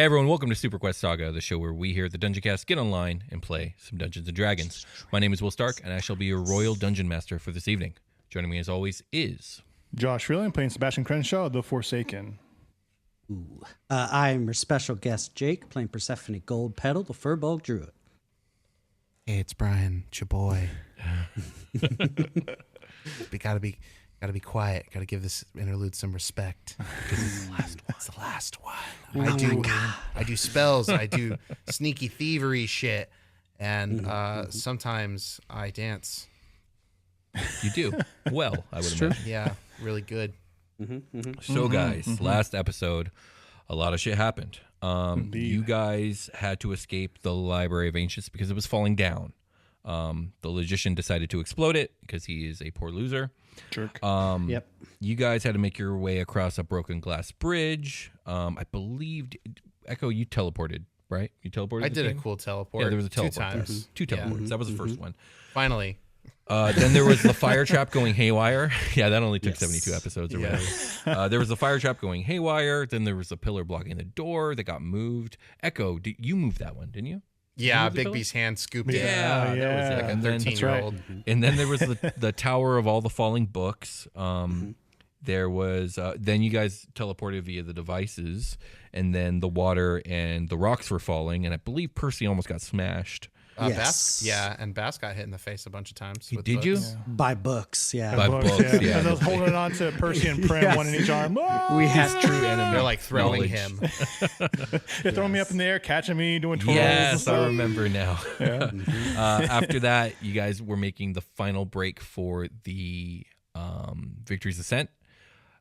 Hey everyone, welcome to SuperQuest Saga, the show where we here at the Dungeon Cast get online and play some Dungeons & Dragons. My name is Will Stark, and I shall be your Royal Dungeon Master for this evening. Joining me as always is... Josh Freeland playing Sebastian Crenshaw, the Forsaken. I'm your special guest Jake, playing Persephone Gold Petal, the Furball Druid. Hey, it's Brian, it's your boy. We gotta be quiet. Gotta give this interlude some respect because it's the last one. It's the last one. I do spells. I do sneaky thievery shit, and sometimes I dance. You do? Well, I would imagine. Yeah, really good. So guys, last episode, a lot of shit happened. You guys had to escape the Library of Ancients because it was falling down. The Logician decided to explode it because he is a poor loser. Jerk. Yep. You guys had to make your way across a broken glass bridge. I believed, Echo, you teleported, right? You teleported? I did a cool teleport. Yeah, there was a teleport. 2 times. Two teleports. That was the first one. Finally. Then there was the fire trap going haywire. Yeah, that only took 72 episodes or whatever. There was a fire trap going haywire. Then there was a pillar blocking the door that got moved. Echo, you moved that one, didn't you? Yeah, Bigby's hand scooped it. Yeah, that was Like a 13-year-old. And then there was the Tower of all the falling books. There was then you guys teleported via the devices, and then the water and the rocks were falling, and I believe Percy almost got smashed. Bass, and Bass got hit in the face a bunch of times. With Did books. you? Yeah. By books, yeah. By books, yeah. As I was holding on to Percy and Prim, one in each arm. Oh! We had True enemy. They're like throwing knowledge. him. They're throwing me up in the air, catching me, doing twirls. Yes, I remember now. Yeah. After that, you guys were making the final break for the Victory's Ascent.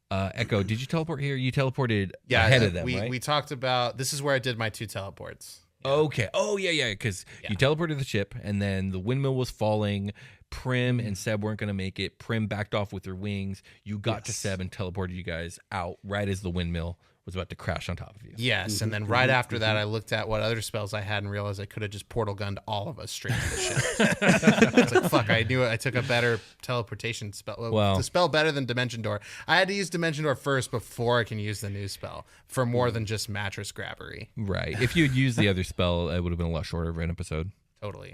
Echo, did you teleport here? You teleported ahead of them, right? We talked about, this is where I did my 2 teleports. Yeah. Okay. Oh, yeah, because you teleported the ship, and then the windmill was falling. Prim and Seb weren't going to make it. Prim backed off with her wings. You got to Seb and teleported you guys out right as the windmill was about to crash on top of you. Yes, and then right after that, I looked at what other spells I had and realized I could have just portal gunned all of us straight to the ship. It's like, fuck, I knew it. I took a better teleportation spell. Well, the spell better than Dimension Door. I had to use Dimension Door first before I can use the new spell for more than just mattress grabbery. Right. If you had used the other spell, it would have been a lot shorter of an episode. Totally.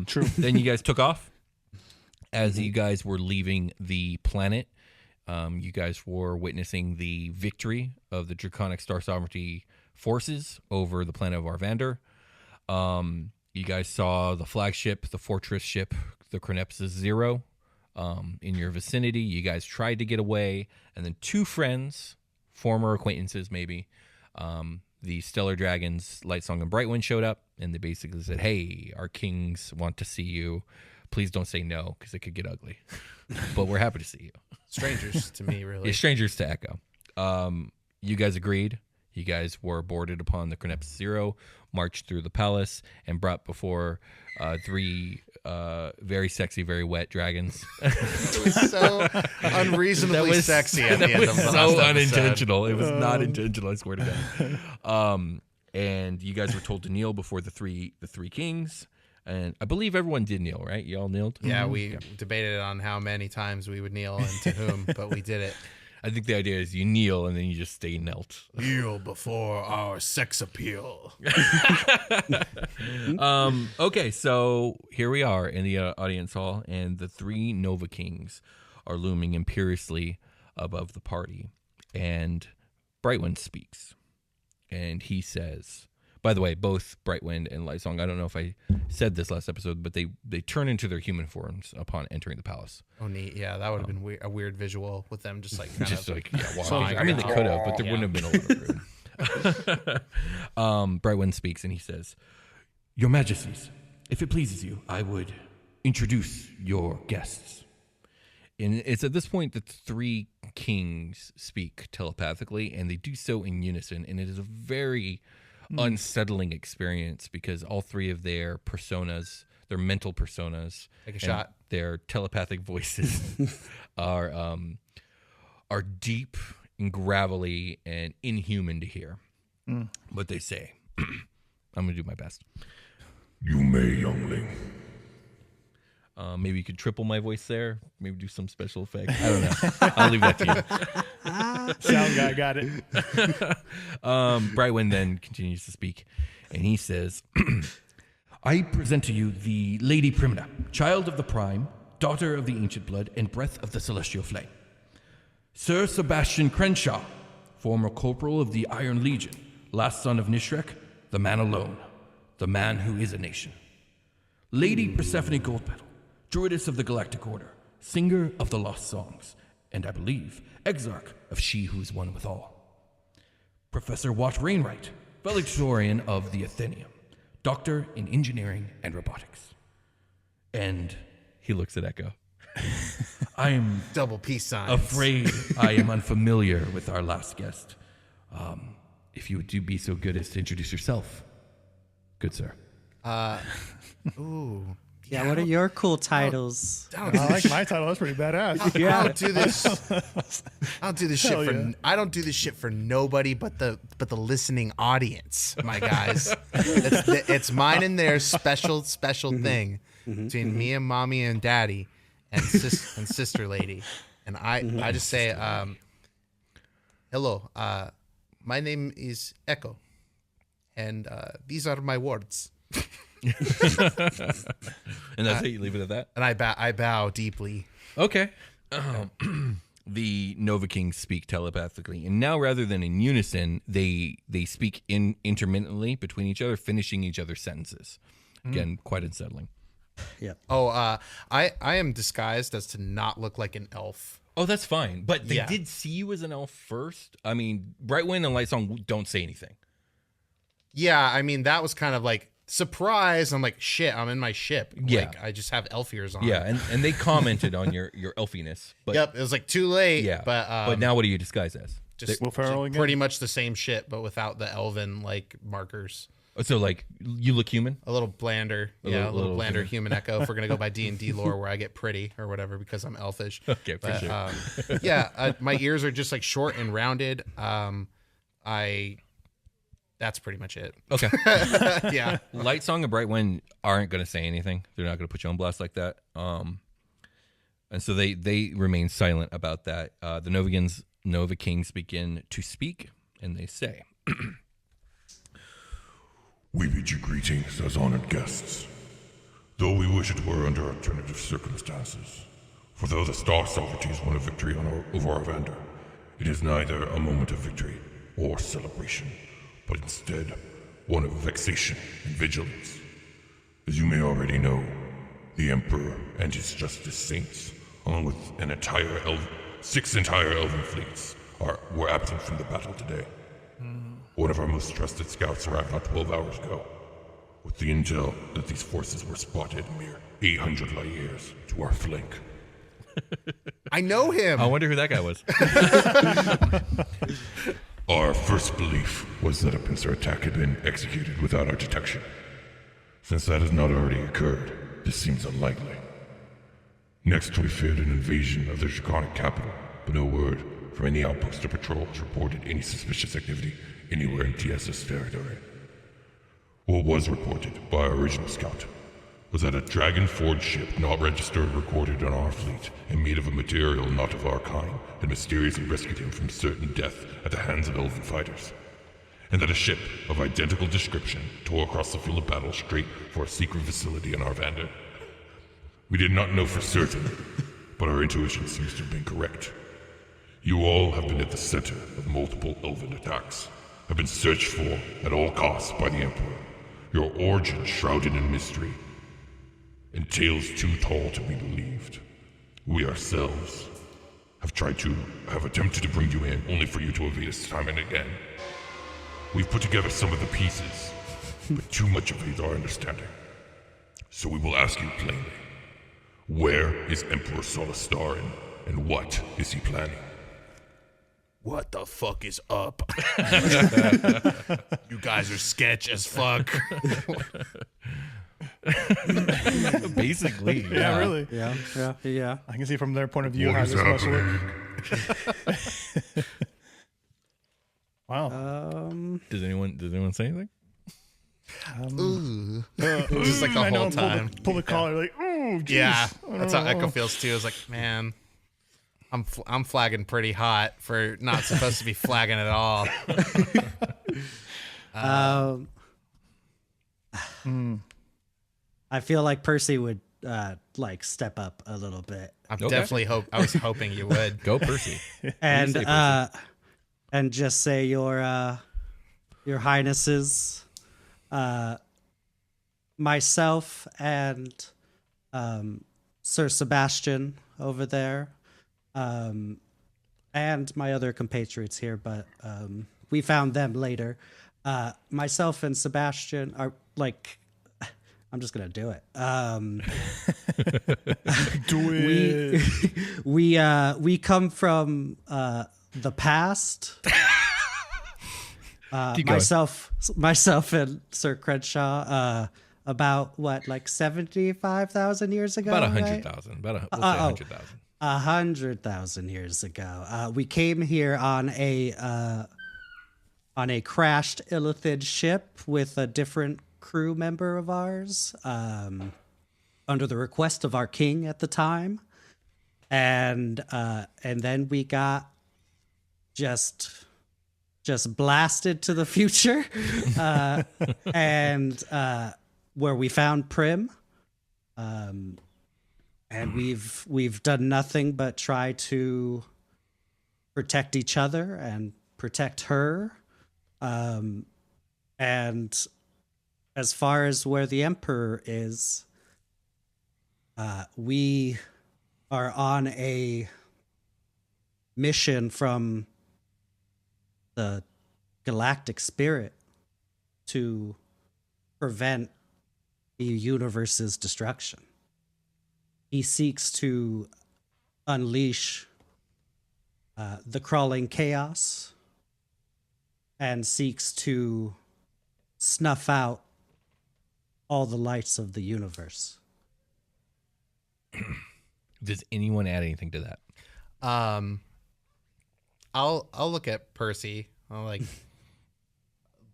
True. Then you guys took off. As you guys were leaving the planet, you guys were witnessing the victory of the Draconic Star Sovereignty forces over the planet of Arvander. You guys saw the flagship, the fortress ship, the Chronepsis 0, in your vicinity. You guys tried to get away, and then 2 friends, former acquaintances maybe, the Stellar Dragons, Lightsong and Brightwind showed up, and they basically said, hey, our kings want to see you. Please don't say no, because it could get ugly. But we're happy to see you. Strangers to me, really. Yeah, strangers to Echo. You guys agreed. You guys were boarded upon the Chronepsis 0, marched through the palace, and brought before 3 very sexy, very wet dragons. It was so unreasonably sexy at the end of the last so episode. unintentional. It was not intentional, I swear to God. And you guys were told to kneel before the three kings. And I believe everyone did kneel, right? You all kneeled? Yeah, we debated on how many times we would kneel and to whom, but we did it. I think the idea is you kneel and then you just stay knelt. Kneel before our sex appeal. Okay, so here we are in the audience hall, and the 3 Nova Kings are looming imperiously above the party. And Brightwind speaks, and he says... By the way, both Brightwind and Lightsong, I don't know if I said this last episode, but they turn into their human forms upon entering the palace. Oh, neat. Yeah, that would have been a weird visual with them just like kind just of like walking. I mean, they could have, but there wouldn't have been a lot of room. Brightwind speaks, and he says, Your Majesties, if it pleases you, I would introduce your guests. And it's at this point that the 3 kings speak telepathically, and they do so in unison, and it is a very... unsettling experience because all 3 of their personas, their mental personas, take a shot, their telepathic voices are deep and gravelly and inhuman to hear. But they say, I'm going to do my best. You may, youngling. Maybe you could triple my voice there. Maybe do some special effects. I don't know. I'll leave that to you. Sound guy got it. Brightwind then continues to speak, and he says, I present to you the Lady Primina, child of the Prime, daughter of the Ancient Blood, and breath of the Celestial Flame. Sir Sebastian Crenshaw, former corporal of the Iron Legion, last son of Nishrek, the man alone, the man who is a nation. Lady Persephone Goldpetal, druidess of the Galactic Order, singer of the Lost Songs, and I believe, exarch of She Who is One with All. Professor Watt Wainwright, valedictorian of the Athenaeum, doctor in engineering and robotics. And he looks at Echo. I am double peace signs. Afraid I am unfamiliar with our last guest. If you would be so good as to introduce yourself, good sir. Ooh. Yeah, what are your cool titles? I like my title. That's pretty badass. I don't do this. I don't do this shit for. Yeah. I don't do this shit for nobody but the listening audience, my guys. It's mine and their special thing between me and mommy and daddy, and sister lady. And I just say, hello. My name is Echo, and these are my words. And that's how you leave it at that? And I bow deeply. Okay. The Nova Kings speak telepathically, and now rather than in unison, they speak intermittently between each other, finishing each other's sentences. Again, quite unsettling. Yeah. Oh, I am disguised as to not look like an elf. Oh, that's fine. But they did see you as an elf first. I mean, Brightwind and Lightsong don't say anything. Yeah, I mean, that was kind of like surprise. I'm like, shit, I'm in my ship. Yeah. Like, I just have elf ears on. Yeah, and they commented on your elfiness. But, yep, it was like too late. Yeah, but now what are you disguised as? Just Will Ferrell again? pretty much the same shit, but without the elven like markers. So like you look human? A little blander. A little blander human Echo if we're going to go by D&D lore where I get pretty or whatever because I'm elfish. Okay, for sure. My ears are just like short and rounded. That's pretty much it. Okay. Yeah. Lightsong and Brightwind aren't going to say anything. They're not going to put you on blast like that. And so they remain silent about that. The Nova Kings begin to speak, and they say, We bid you greetings as honored guests, though we wish it were under alternative circumstances. For though the Star Sovereignties won a victory over our Vander, it is neither a moment of victory or celebration, but instead one of vexation and vigilance. As you may already know, the Emperor and his Justice Saints, along with six entire Elven fleets, were absent from the battle today. One of our most trusted scouts arrived not 12 hours ago, with the intel that these forces were spotted mere 800 light years to our flank. I know him. I wonder who that guy was. Our first belief was that a pincer attack had been executed without our detection. Since that has not already occurred, this seems unlikely. Next, we feared an invasion of the Draconic capital, but no word from any outpost or patrols reported any suspicious activity anywhere in TSS territory. What was reported by our original scout was that a dragon-forged ship not registered or recorded on our fleet and made of a material not of our kind had mysteriously rescued him from certain death at the hands of elven fighters, and that a ship of identical description tore across the field of battle straight for a secret facility on our Vander. We did not know for certain, but our intuition seems to have been correct. You all have been at the center of multiple elven attacks, have been searched for at all costs by the Emperor, your origin shrouded in mystery, and tales too tall to be believed. We ourselves have attempted to bring you in, only for you to evade us time and again. We've put together some of the pieces, but too much of it is our understanding. So we will ask you plainly, where is Emperor Solistarin, and what is he planning? What the fuck is up? You guys are sketch as fuck. Basically, Yeah, really. Yeah. I can see from their point of view What how is this must happening? work. Wow. Does anyone say anything? Ooh. Just like the whole time. Pull the collar like, ooh. know. Geez. Yeah, that's how I don't know. Echo feels too. It's like, man, I'm flagging pretty hot for not supposed to be flagging at all. I feel like Percy would like step up a little bit I was hoping you would. Go Percy. and say, Percy? and just say your highnesses, myself and Sir Sebastian over there, and my other compatriots here, but we found them later. Myself and Sebastian are like, I'm just gonna do it. Do it. We come from the past. Keep going. Myself and Sir Crenshaw, about what, like 75,000 years ago? About right? 100,000. We'll say 100,000. 100,000 years ago. We came here on a crashed Illithid ship with a different crew member of ours, under the request of our king at the time, and then we got just blasted to the future, and where we found Prim, and we've done nothing but try to protect each other and protect her, and as far as where the Emperor is, we are on a mission from the Galactic Spirit to prevent the universe's destruction. He seeks to unleash the crawling chaos and seeks to snuff out all the lights of the universe. Does anyone add anything to that? I'll look at Percy. I'll like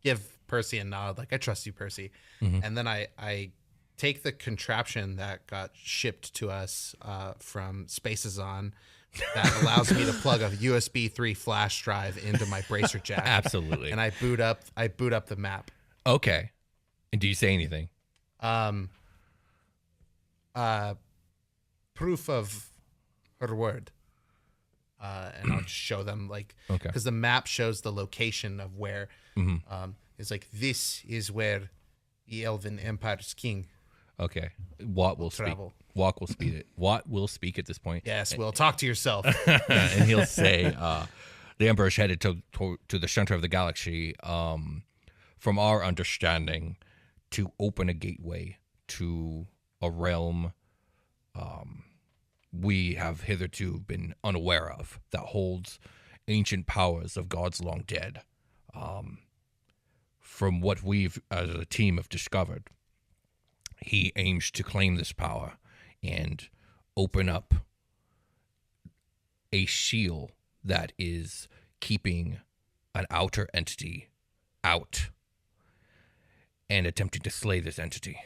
give Percy a nod, like I trust you, Percy. And then I take the contraption that got shipped to us from Spacezon that allows me to plug a USB 3 flash drive into my bracer jack. Absolutely. And I boot up the map. Okay. And do you say anything? Proof of her word. And I'll just show them, like, Okay. because the map shows the location of where it's like, this is where the Elven Empire's king. Okay. Watt will travel. speak. Watt will speak it. Watt will speak at this point. Yes, Will, talk to yourself. And he'll say, the Emperor's headed to the center of the galaxy, from our understanding, to open a gateway to a realm we have hitherto been unaware of, that holds ancient powers of gods long dead. From what we've, as a team, have discovered, he aims to claim this power and open up a shield that is keeping an outer entity out and attempting to slay this entity.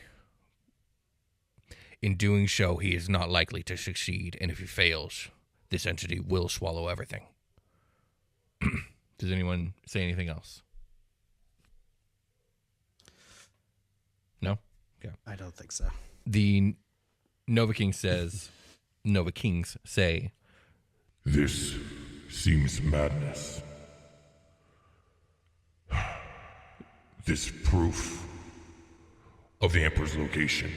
In doing so, he is not likely to succeed, and if he fails, this entity will swallow everything. Does anyone say anything else? No? Okay. I don't think so. The Nova Kings say, This seems madness. This proof of the Emperor's location.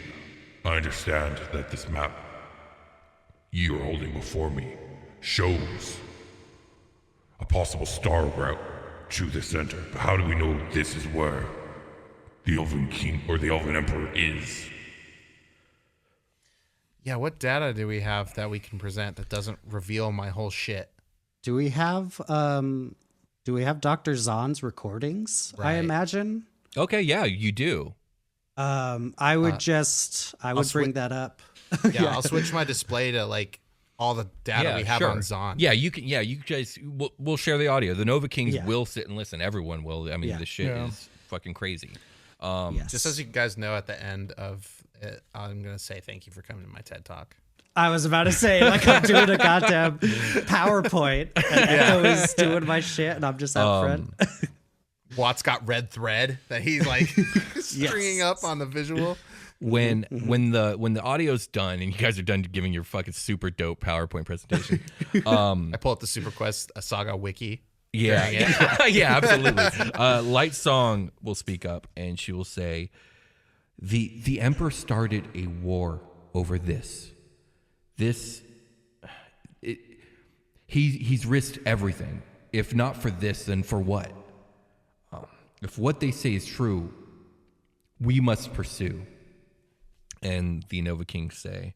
I understand that this map you are holding before me shows a possible star route to the center. But how do we know this is where the Elven King or the Elven Emperor is? Yeah, what data do we have that we can present that doesn't reveal my whole shit? Do we have Dr. Zahn's recordings? I Right. imagine. okay, yeah, you do. I would bring that up. Yeah, I'll switch my display to like all the data we have on Zahn. Yeah, you can. Yeah, you guys. We'll share the audio. The Nova Kings Yeah. will sit and listen. Everyone will. I mean, Yeah. this shit Yeah. is fucking crazy. Yes. Just as you guys know, at the end of I'm going to say thank you for coming to my TED Talk. I was about to say, like, I'm doing a goddamn PowerPoint, and Echo is doing my shit, and I'm just out front. Watt's got red thread that he's like stringing up on the visual. When the audio's done and you guys are done giving your fucking super dope PowerPoint presentation, I pull up the SuperQuest Saga wiki. Yeah, yeah, absolutely. Light Song will speak up and she will say, "The Emperor started a war over this. He's risked everything. If not for this, then for what? If what they say is true, we must pursue." And the Nova Kings say,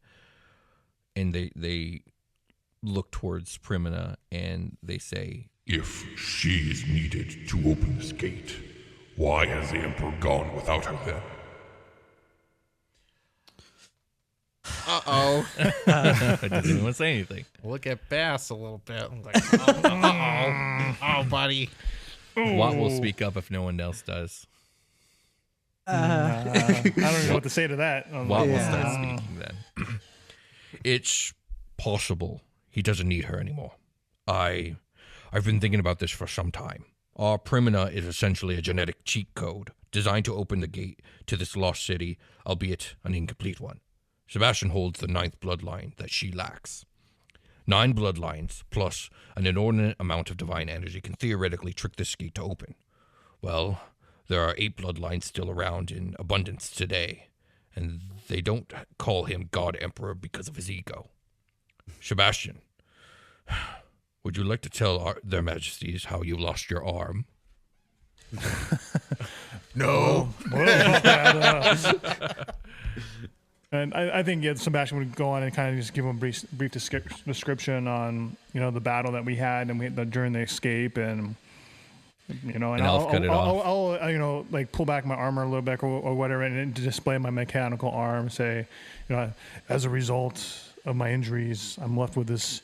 and they look towards Primina and they say, "If she is needed to open this gate, why has the Emperor gone without her then?" Uh-oh. Doesn't anyone say anything? Look at Bass a little bit. I'm like, uh-oh. Oh, buddy. Watt will speak up if no one else does. I don't know what to say to that. Watt will start speaking then. "It's possible he doesn't need her anymore. I've been thinking about this for some time. Our Primina is essentially a genetic cheat code designed to open the gate to this lost city, albeit an incomplete one. Sebastian holds the 9th bloodline that she lacks. 9 bloodlines plus an inordinate amount of divine energy can theoretically trick this gate to open. Well, there are 8 bloodlines still around in abundance today, and they don't call him God Emperor because of his ego. Sebastian, would you like to tell their majesties how you lost your arm?" No. And I think Sebastian would go on and kind of just give him a brief description on the battle that we had and during the escape, and I'll like pull back my armor a little bit or whatever, and display my mechanical arm. Say, as a result of my injuries, I'm left with this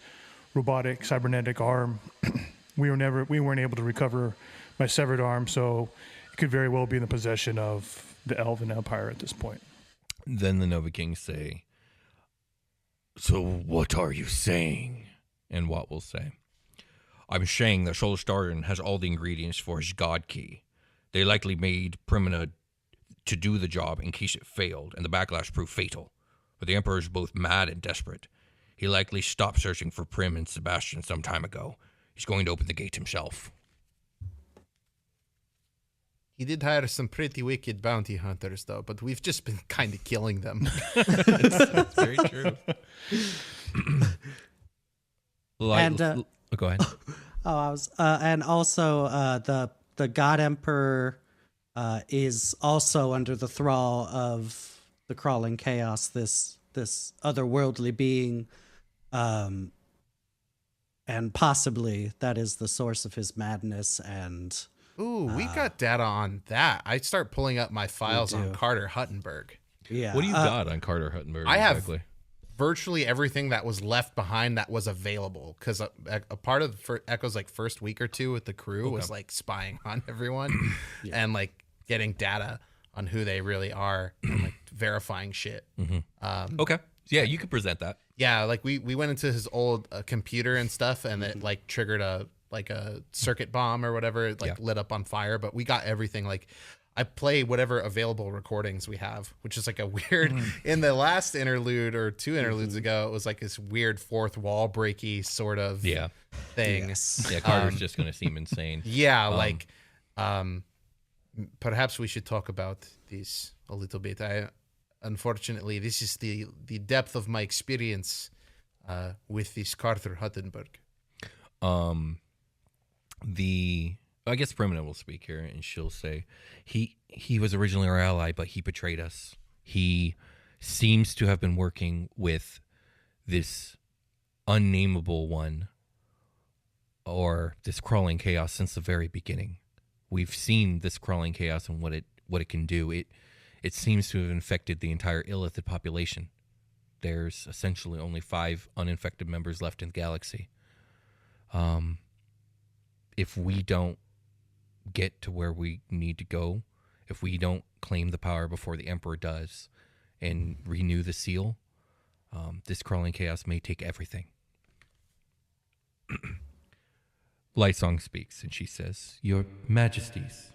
robotic cybernetic arm. We weren't able to recover my severed arm, so it could very well be in the possession of the Elven Empire at this point. Then the Nova Kings say, "So what are you saying?" And Watt will say, "I'm saying that Solarstarian has all the ingredients for his god key. They likely made Primina to do the job in case it failed, and the backlash proved fatal. But the Emperor is both mad and desperate. He likely stopped searching for Prim and Sebastian some time ago. He's going to open the gate himself." He did hire some pretty wicked bounty hunters, though, but we've just been kind of killing them. That's very true. Go ahead. And also the God Emperor is also under the thrall of the crawling chaos, this otherworldly being, and possibly that is the source of his madness. And ooh, we got data on that. I start pulling up my files on Carter Huttenberg. Yeah, what do you got on Carter Huttenberg? I have virtually everything that was left behind that was available, because a part of Echo's like first week or two with the crew was like spying on everyone and like getting data on who they really are and like verifying shit. Okay. Yeah, you could present that. Yeah, like we went into his old computer and stuff, and it like triggered a circuit bomb or whatever. It like lit up on fire, but we got everything. Like I play whatever available recordings we have, which is like a weird, in the last interlude or 2 interludes ago, it was like this weird fourth wall breaky sort of thing. Yes. Yeah, Carter's just going to seem insane. Yeah, perhaps we should talk about this a little bit. Unfortunately, this is the depth of my experience with this Carter Huttenberg. I guess Primina will speak here, and she'll say, he was originally our ally, but he betrayed us. He seems to have been working with this unnameable one, or this crawling chaos, since the very beginning. We've seen this crawling chaos and what it can do. It seems to have infected the entire Illithid population. There's essentially only 5 uninfected members left in the galaxy. If we don't get to where we need to go, if we don't claim the power before the Emperor does, and renew the seal, this crawling chaos may take everything. Lightsong speaks, and she says, "Your Majesties,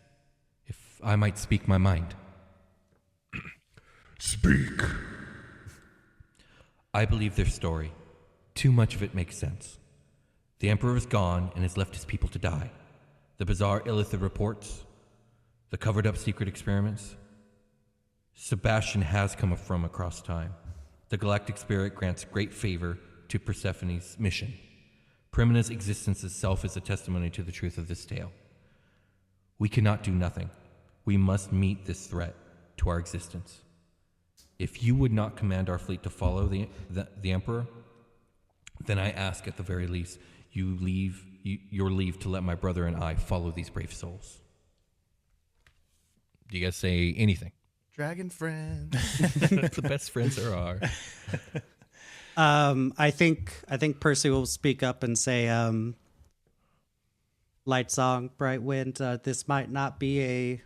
if I might speak my mind." Speak. I believe their story. Too much of it makes sense. The Emperor is gone and has left his people to die. The bizarre Illithid reports, the covered-up secret experiments. Sebastian has come from across time. The galactic spirit grants great favor to Persephone's mission. Primina's existence itself is a testimony to the truth of this tale. We cannot do nothing. We must meet this threat to our existence. If you would not command our fleet to follow the Emperor, then I ask at the very least your leave to let my brother and I follow these brave souls. Do you guys say anything? Dragon friends. The best friends there are. I think Percy will speak up and say, "Light song, bright wind. This might not be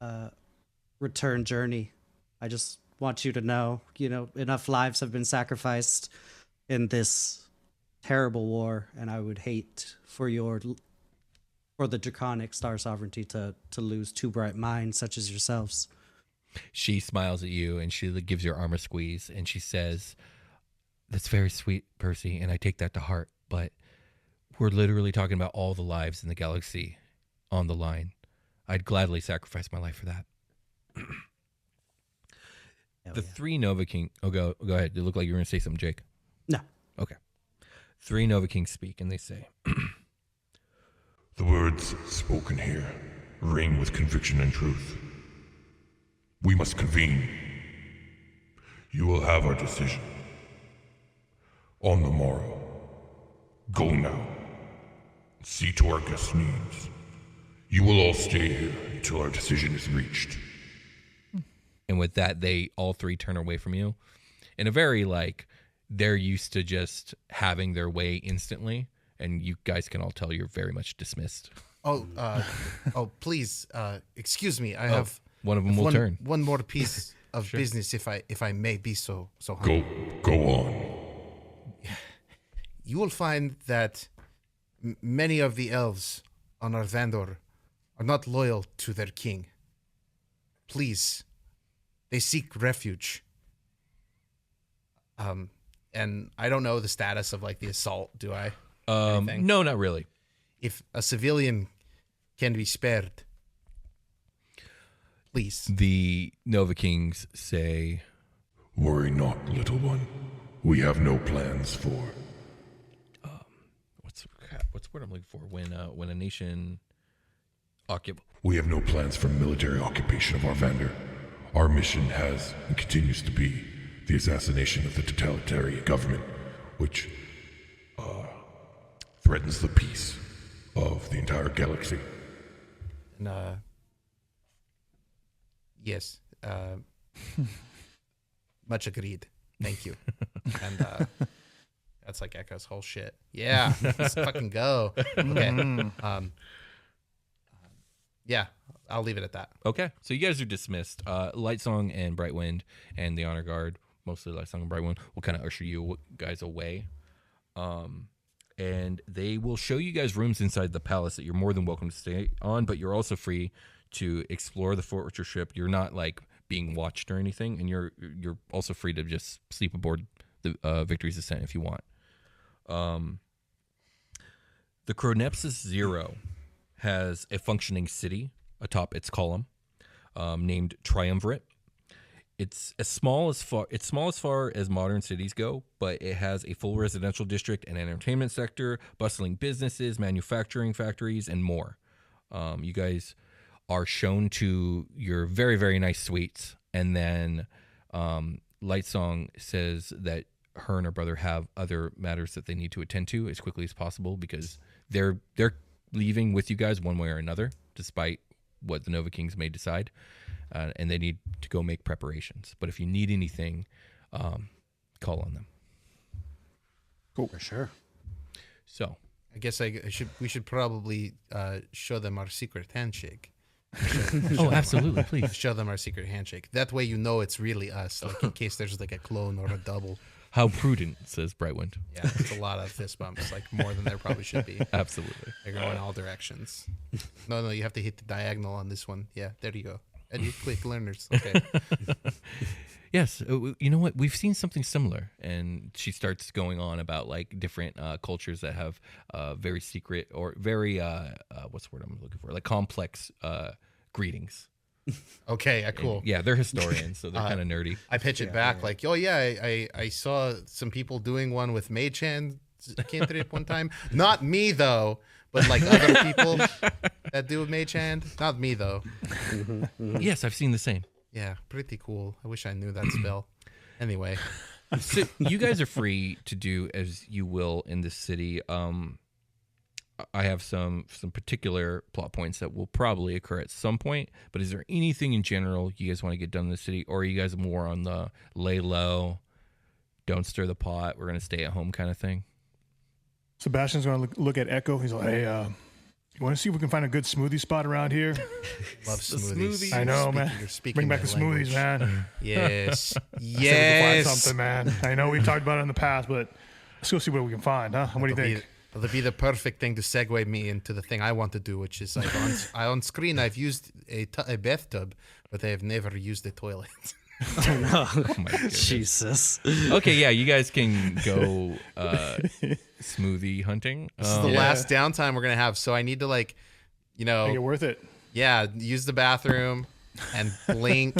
a return journey. I just want you to know, enough lives have been sacrificed in this terrible war, and I would hate for the draconic star sovereignty to lose two bright minds such as yourselves." She smiles at you and she gives your arm a squeeze and she says, "That's very sweet, Percy, and I take that to heart, but we're literally talking about all the lives in the galaxy on the line. I'd gladly sacrifice my life for that." Three Nova King. Oh, go ahead. You look like you were going to say something, Jake. No. Okay. Three Nova Kings speak and they say, The words spoken here ring with conviction and truth. We must convene. You will have our decision. On the morrow. Go now. See to our guests' needs. You will all stay here until our decision is reached. and with that, they all three turn away from you in a very they're used to just having their way instantly. And you guys can all tell you're very much dismissed. Please, excuse me. I have one of them will turn. One more piece of business, if I may be so humble. Go on. You will find that many of the elves on Arthandor are not loyal to their king. Please, they seek refuge. And I don't know the status of the assault. Do I? No, not really. If a civilian can be spared, please. The Nova Kings say, "Worry not, little one. We have no plans for." What's the word I'm looking for? When a nation occupies. We have no plans for military occupation of Arthandor. Our mission has and continues to be the assassination of the totalitarian government, which threatens the peace of the entire galaxy. And, yes. Much agreed. Thank you. And that's Echo's whole shit. Yeah, let's fucking go. Okay. Yeah, I'll leave it at that. Okay, so you guys are dismissed. Lightsong and Brightwind and the Honor Guard, mostly Lightsong and Brightwind, will kind of usher you guys away. And they will show you guys rooms inside the palace that you're more than welcome to stay on, but you're also free to explore the fortress ship. You're not being watched or anything, and you're also free to just sleep aboard the Victory's Ascent if you want. The Chronepsis 0 has a functioning city atop its column, named Triumvirate. It's small as far as modern cities go, but it has a full residential district, an entertainment sector, bustling businesses, manufacturing factories, and more. You guys are shown to your very, very nice suites, and then Lightsong says that her and her brother have other matters that they need to attend to as quickly as possible because they're leaving with you guys one way or another, despite what the Nova Kings may decide. And they need to go make preparations. But if you need anything, call on them. Cool. For sure. So I guess we should probably show them our secret handshake. Oh, absolutely, please. Show them our secret handshake. That way you know it's really us, like in case there's like a clone or a double. How prudent, says Brightwind. Yeah, it's a lot of fist bumps, like more than there probably should be. Absolutely. They're going all directions. No, you have to hit the diagonal on this one. Yeah, there you go. And you quick learners. Okay. Yes. You know what? We've seen something similar. And she starts going on about like different cultures that have very secret or very, what's the word I'm looking for? Like complex greetings. Okay, cool. And, yeah, they're historians, so they're kind of nerdy. I pitch it back like, oh yeah, I saw some people doing one with Mage Hand cantrip one time. Not me though, but like other people that do a Mage Hand. Not me though. Yes, I've seen the same. Yeah, pretty cool. I wish I knew that spell. Anyway, So you guys are free to do as you will in this city. I have some particular plot points that will probably occur at some point, but is there anything in general you guys want to get done in the city, or are you guys more on the lay low, don't stir the pot, we're going to stay at home kind of thing? Sebastian's going to look at Echo. He's like, hey, you want to see if we can find a good smoothie spot around here? love smoothies. I know, man. Bring back the smoothies, man. Yes. Find something, man. I know we've talked about it in the past, but let's go see what we can find, huh? What do you think? It'll be the perfect thing to segue me into the thing I want to do, which is like on screen I've used a bathtub, but I have never used a toilet. Oh no! Oh my goodness. Jesus. Okay, yeah, you guys can go smoothie hunting. This is the last downtime we're gonna have, so I need to Make it worth it. yeah, use the bathroom and blink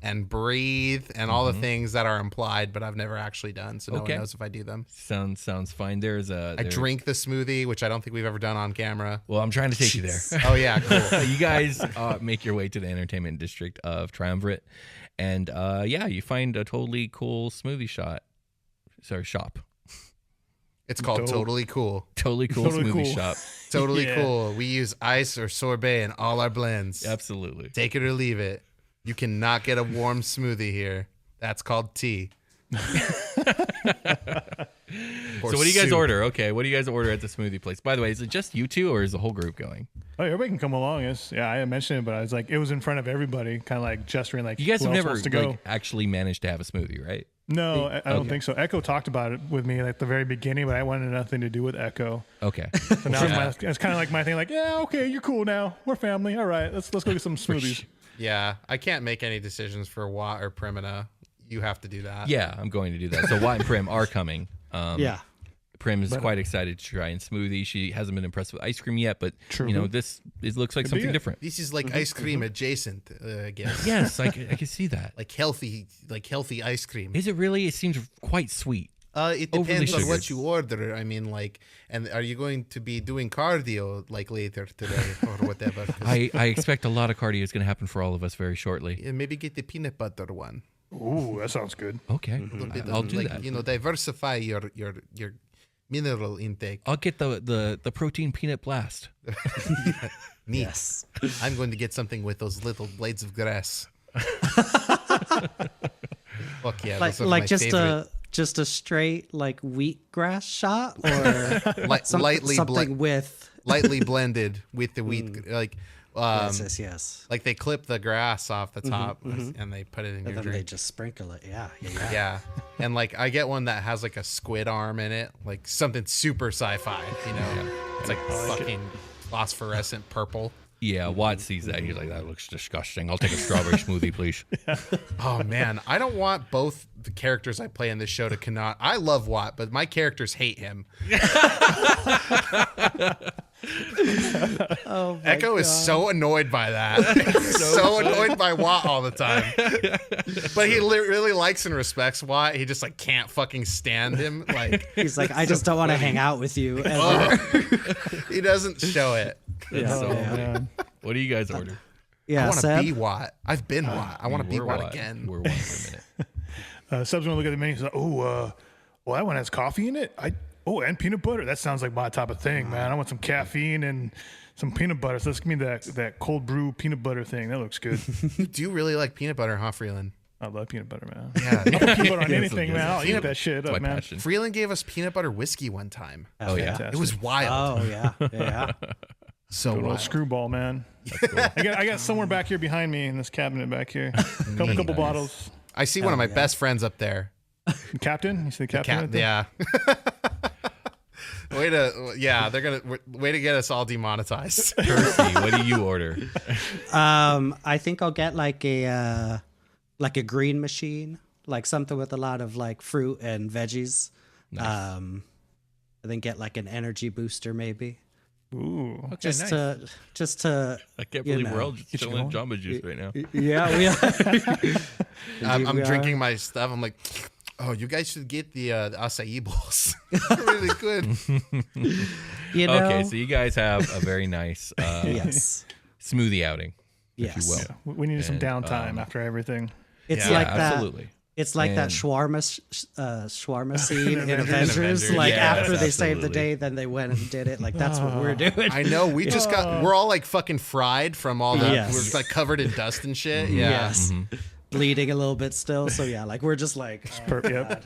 and breathe and all the things that are implied, but I've never actually done, so no one knows if I do them. Sounds fine. I drink the smoothie, which I don't think we've ever done on camera. Well, I'm trying to take you there. Oh yeah, cool. You guys make your way to the entertainment district of Triumvirate, and you find a totally cool smoothie shop. It's called Dope. Totally Cool. Totally cool Totally smoothie cool. shop. Totally Yeah. cool. We use ice or sorbet in all our blends. Absolutely. Take it or leave it. You cannot get a warm smoothie here. That's called tea. So what do you guys order? Okay, what do you guys order at the smoothie place? By the way, is it just you two or is the whole group going? Oh, everybody can come along. I mentioned it, but I was like, it was in front of everybody, kind of like gesturing, like, You guys who have else never wants to go? like, actually managed to have a smoothie, right? No, I don't Okay. think so. Echo talked about it with me at the very beginning, but I wanted nothing to do with Echo. Okay. So now it's kind of like my thing, like, yeah, okay, you're cool now. We're family. All right, let's go get some smoothies. Yeah, I can't make any decisions for Watt or Primina. You have to do that. Yeah, I'm going to do that. So Watt and Prim are coming. Yeah. Prim is quite excited to try in smoothie. She hasn't been impressed with ice cream yet, but True. this looks like something it. different. This is like ice cream adjacent, I guess. Yes, I can see that. Like healthy ice cream. Is it really? It seems quite sweet. It overly depends on sugared. what you order. I mean, like, and are you going to be doing cardio like later today or whatever? 'Cause, I expect a lot of cardio is going to happen for all of us very shortly. maybe get the peanut butter one. Ooh, that sounds good. Okay, A little bit I'll of, do like, that. Diversify your mineral intake. I'll get the protein peanut blast. Neat. Yes. I'm going to get something with those little blades of grass. Fuck yeah, those are my favorite. just a straight like wheatgrass shot or Lightly something with lightly blended with the wheat, like yes. like they clip the grass off the top and they put it in And your then they drink. just sprinkle it. Yeah. Yeah, and like I get one that has like a squid arm in it, like something super sci-fi. It's like fucking phosphorescent purple. Yeah, Watt sees that. He's like, that looks disgusting. I'll take a strawberry smoothie, please. Oh man, I don't want both the characters I play in this show to cannot. I love Watt, but my characters hate him. Oh, my Echo is God. so annoyed by that. so annoyed by Watt all the time. But he really likes and respects Watt. He just like can't fucking stand him. Like He's like, I just don't want to hang out with you ever. he doesn't show it. Yeah. Oh, man. What do you guys order? I Yeah, want to Seb? be Watt. I've been Watt. I want to be We're Watt again. We're Watt for a minute. Sub's gonna look at the menu. He's like, well, that one has coffee in it. And peanut butter. That sounds like my type of thing, man. I want some caffeine and some peanut butter. So let's give me that cold brew peanut butter thing. That looks good. You do really like peanut butter, huh, Freeland? I love peanut butter, man. Yeah. I'll put peanut butter on anything, man. I'll eat Peanut- that shit That's my up, man. passion. Freeland gave us peanut butter whiskey one time. Oh, yeah. Fantastic. It was wild. Oh, yeah. Yeah. So Good old wild. screwball, man. Cool. I got somewhere back here behind me in this cabinet back here. Couple bottles. I see one of my best friends up there. Captain? You see the captain? right there? Yeah. Way to get us all demonetized. Percy, what do you order? I think I'll get like a green machine, like something with a lot of like fruit and veggies. Nice. And then get like an energy booster maybe. Ooh. Okay, Just nice. to I can't you believe know, we're all just get you chilling going. Jamba Juice right now. yeah, we are. I'm we drinking my stuff. I'm like, oh, you guys should get the acai bowls. They're really good. You know, Okay, so you guys have a very nice yes. smoothie outing, Yes. if you will. Yeah, we needed some And, downtime after everything. It's Yeah, like that. absolutely. It's like that And- shawarma scene in Avengers. Avengers. Like Yes, after they saved the absolutely. day, then they went and did it. Like that's what we're doing. I know. We just we're all like fucking fried from all the, Yes. we're like covered in dust and shit. Yeah. Yes. Bleeding a little bit still. So yeah, like we're just like Yep. Perfect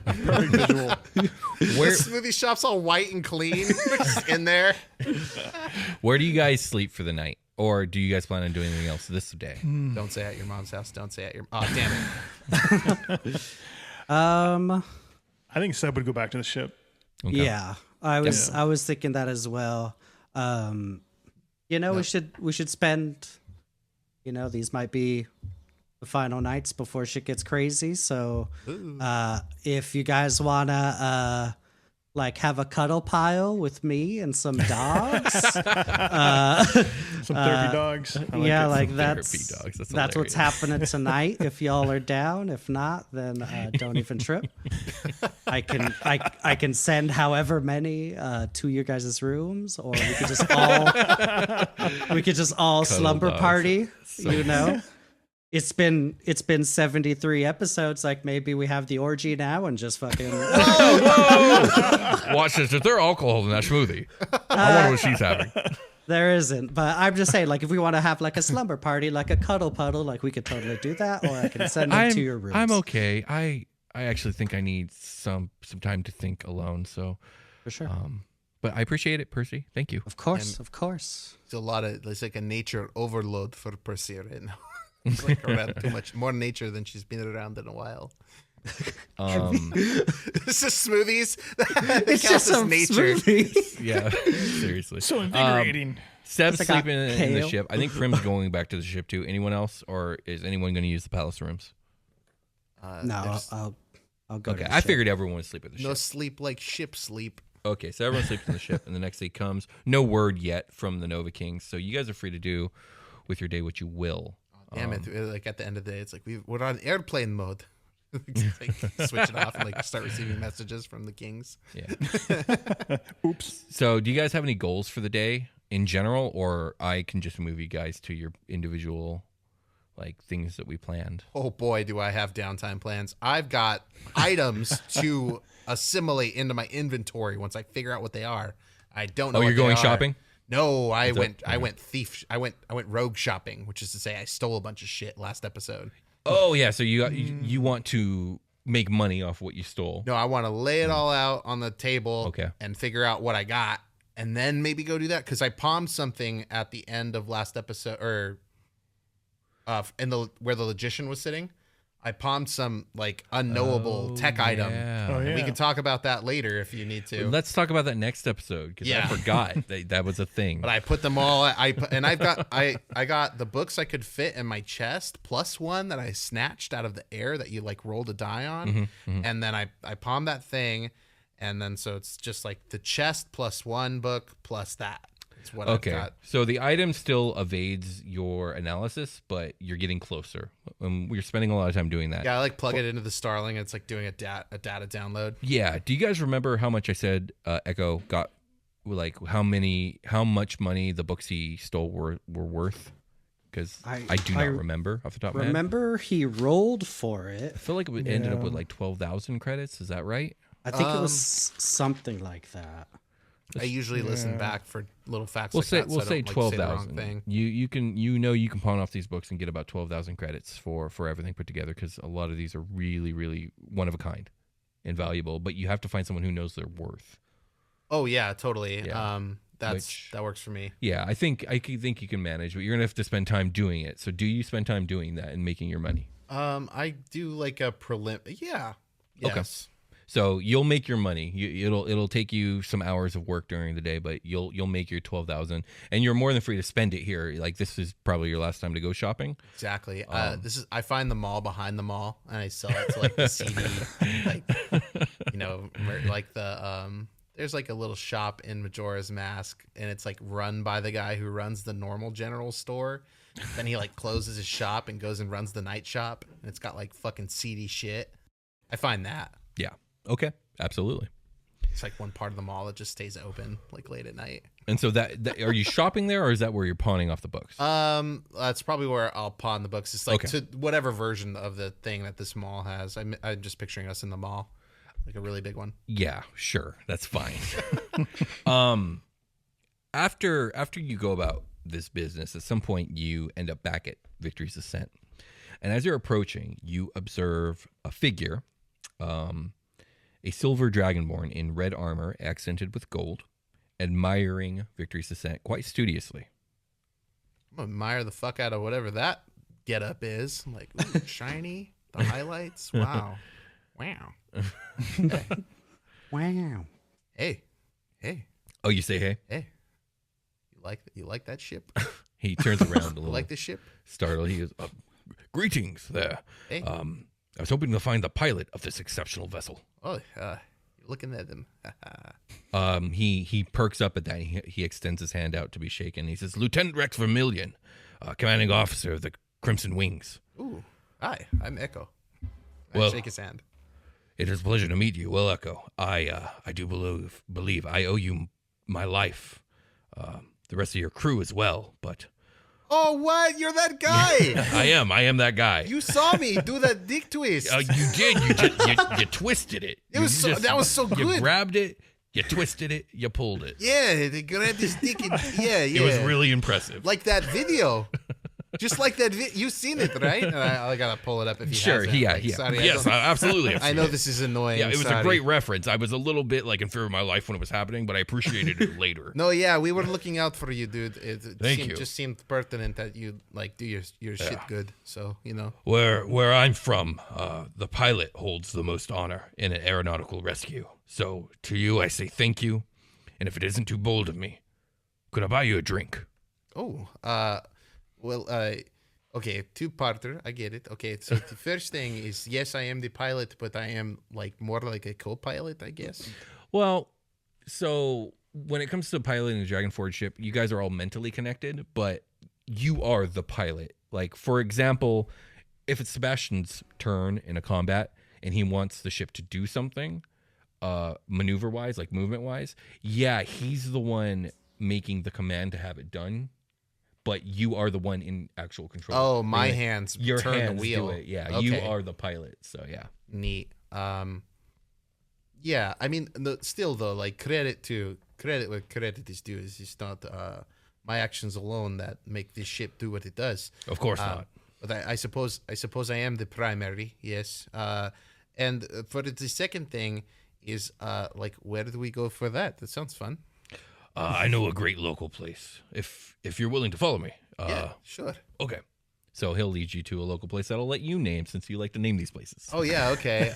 visual. Where The smoothie shop's all white and clean. Just in there. where do you guys sleep for the night? Or do you guys plan on doing anything else this day? Don't say at your mom's house. Don't say at your. Oh, damn it. I think Seb would go back to the ship. Okay. yeah. I was thinking that as well. You know, we should spend. You know, these might be the final nights before shit gets crazy. So, if you guys wanna like have a cuddle pile with me and some dogs, Some therapy dogs. I yeah, it. like Some that's therapy dogs. That's what's hilarious. happening tonight. If y'all are down, if not, then don't even trip. I can send however many to your guys' rooms, or we could just all slumber dogs. party. You know, it's been 73 episodes. Like maybe we have the orgy now and just fucking. Watch this. Is there alcohol in that smoothie? I wonder what she's having. There isn't, but I'm just saying, like, if we want to have like a slumber party, like a cuddle puddle, like we could totally do that, or I can send them to your rooms. I'm okay. I actually think I need some time to think alone. So, For sure. but I appreciate it, Percy. Thank you. Of course, of course. It's like a nature overload for Percy right now. It's like around too much, more nature than she's been around in a while. It's just smoothies. It's just some nature. smoothie. Yeah, seriously. So invigorating. Seb's It's like sleeping a in the kale. ship. I think Prim's going back to the ship too. Anyone else, or is anyone going to use the palace rooms? No, There's I'll go. Okay, to the I ship. figured everyone would sleep at the no ship. sleep like ship sleep. Okay, so everyone sleeps in the ship, and the next day comes. No word yet from the Nova Kings, so you guys are free to do with your day what you will. Damn it! Like at the end of the day, it's like we're on airplane mode. Like, switch it off and like start receiving messages from the kings. Yeah. Oops. So, do you guys have any goals for the day in general, or I can just move you guys to your individual like things that we planned? Oh boy, do I have downtime plans. I've got items to assimilate into my inventory once I figure out what they are. I don't know. Oh, what you're they going are. shopping? No, I went rogue shopping, which is to say I stole a bunch of shit last episode. Oh yeah, so you want to make money off what you stole? No, I want to lay it all out on the table Okay. and figure out what I got and then maybe go do that, because I palmed something at the end of last episode, or where the logician was sitting. I palmed some like unknowable tech item. Yeah. Oh, And we yeah. can talk about that later if you need to. Let's talk about that next episode because Yeah. I forgot that was a thing. But I put them all. I got the books I could fit in my chest, plus one that I snatched out of the air that you like rolled a die on, and then I palmed that thing, and then so it's just like the chest plus one book plus that. It's what Okay, I've got. so the item still evades your analysis, but you're getting closer. We're spending a lot of time doing that. Yeah, I like plug it into the Starling. It's like doing a data download. Yeah. Do you guys remember how much I said Echo got? Like how much money the books he stole were worth? Because I do not remember off the top of my head. Remember, he rolled for it. I feel like it ended up with like 12,000 credits. Is that right? I think it was something like that. I usually listen back for little facts. We'll like say that, so we'll I say don't, like, say the wrong 12,000. thing. You can pawn off these books and get about 12,000 credits for everything put together, because a lot of these are really, really one of a kind and valuable. But you have to find someone who knows their worth. Oh yeah, totally. Yeah. that works for me. Yeah, I think you can manage, but you're gonna have to spend time doing it. So do you spend time doing that and making your money? I do like a prelim. Yeah. Yes. Okay. So you'll make your money. It'll take you some hours of work during the day, but you'll make your 12,000, and you're more than free to spend it here. Like this is probably your last time to go shopping. Exactly. I find the mall behind the mall, and I sell it to like the CD, like like the There's like a little shop in Majora's Mask, and it's like run by the guy who runs the normal general store. Then he like closes his shop and goes and runs the night shop, and it's got like fucking seedy shit. I find that. Yeah. Okay. Absolutely. It's like one part of the mall that just stays open like late at night. And so that are you shopping there, or is that where you're pawning off the books? That's probably where I'll pawn the books. It's like okay. to whatever version of the thing that this mall has. I'm just picturing us in the mall, like a really big one. Yeah, sure, that's fine. After you go about this business, at some point you end up back at Victory's Ascent, and as you're approaching, you observe a figure, a silver dragonborn in red armor accented with gold, admiring Victory's Ascent quite studiously. I'm gonna admire the fuck out of whatever that getup is. I'm like, ooh, shiny, the highlights. Wow. Wow. Hey. Wow. Hey. Oh, you say hey? Hey. You like that ship? He turns around a little. You like this ship? Startled. He goes, greetings there. Hey. I was hoping to find the pilot of this exceptional vessel. Oh, you're looking at them. He perks up at that. He extends his hand out to be shaken. He says, Lieutenant Rex Vermillion, commanding officer of the Crimson Wings. Ooh, hi, I'm Echo. Well, shake his hand. It is a pleasure to meet you. Well, Echo, I do believe I owe you my life. The rest of your crew as well, but... Oh, what? You're that guy. I am that guy. You saw me do that dick twist. You did. You twisted it. That was so good. You grabbed it, you twisted it, you pulled it. Yeah, they grabbed this dick and yeah. It was really impressive. Like that video. Just like that video. You've seen it, right? And I got to pull it up if you Sure, yeah. Sorry, yes, absolutely. I know this is annoying. Yeah, it was sorry. a great reference. I was a little bit like in fear of my life when it was happening, but I appreciated it later. No, yeah, we were looking out for you, dude. Thank you. Just seemed pertinent that you like do your shit good. So, you know. Where I'm from, the pilot holds the most honor in an aeronautical rescue. So to you, I say thank you. And if it isn't too bold of me, could I buy you a drink? Oh, okay, two-parter. I get it. Okay, so the first thing is, yes, I am the pilot, but I am like more like a co-pilot, I guess. Well, so when it comes to piloting a Dragonforge ship, you guys are all mentally connected, but you are the pilot. Like, for example, if it's Sebastian's turn in a combat and he wants the ship to do something, maneuver-wise, like movement-wise, yeah, he's the one making the command to have it done. But you are the one in actual control. Oh, my hands your turn hands the wheel. Do it. Yeah, okay. You are the pilot. So yeah, neat. Yeah, I mean, still though, like credit where credit is due. It's not my actions alone that make this ship do what it does. Of course not. But I suppose I am the primary. Yes. And for the second thing is like, where do we go for that? That sounds fun. I know a great local place. If you're willing to follow me. Yeah, sure. Okay. So he'll lead you to a local place that'll let you name, since you like to name these places. Oh yeah, okay.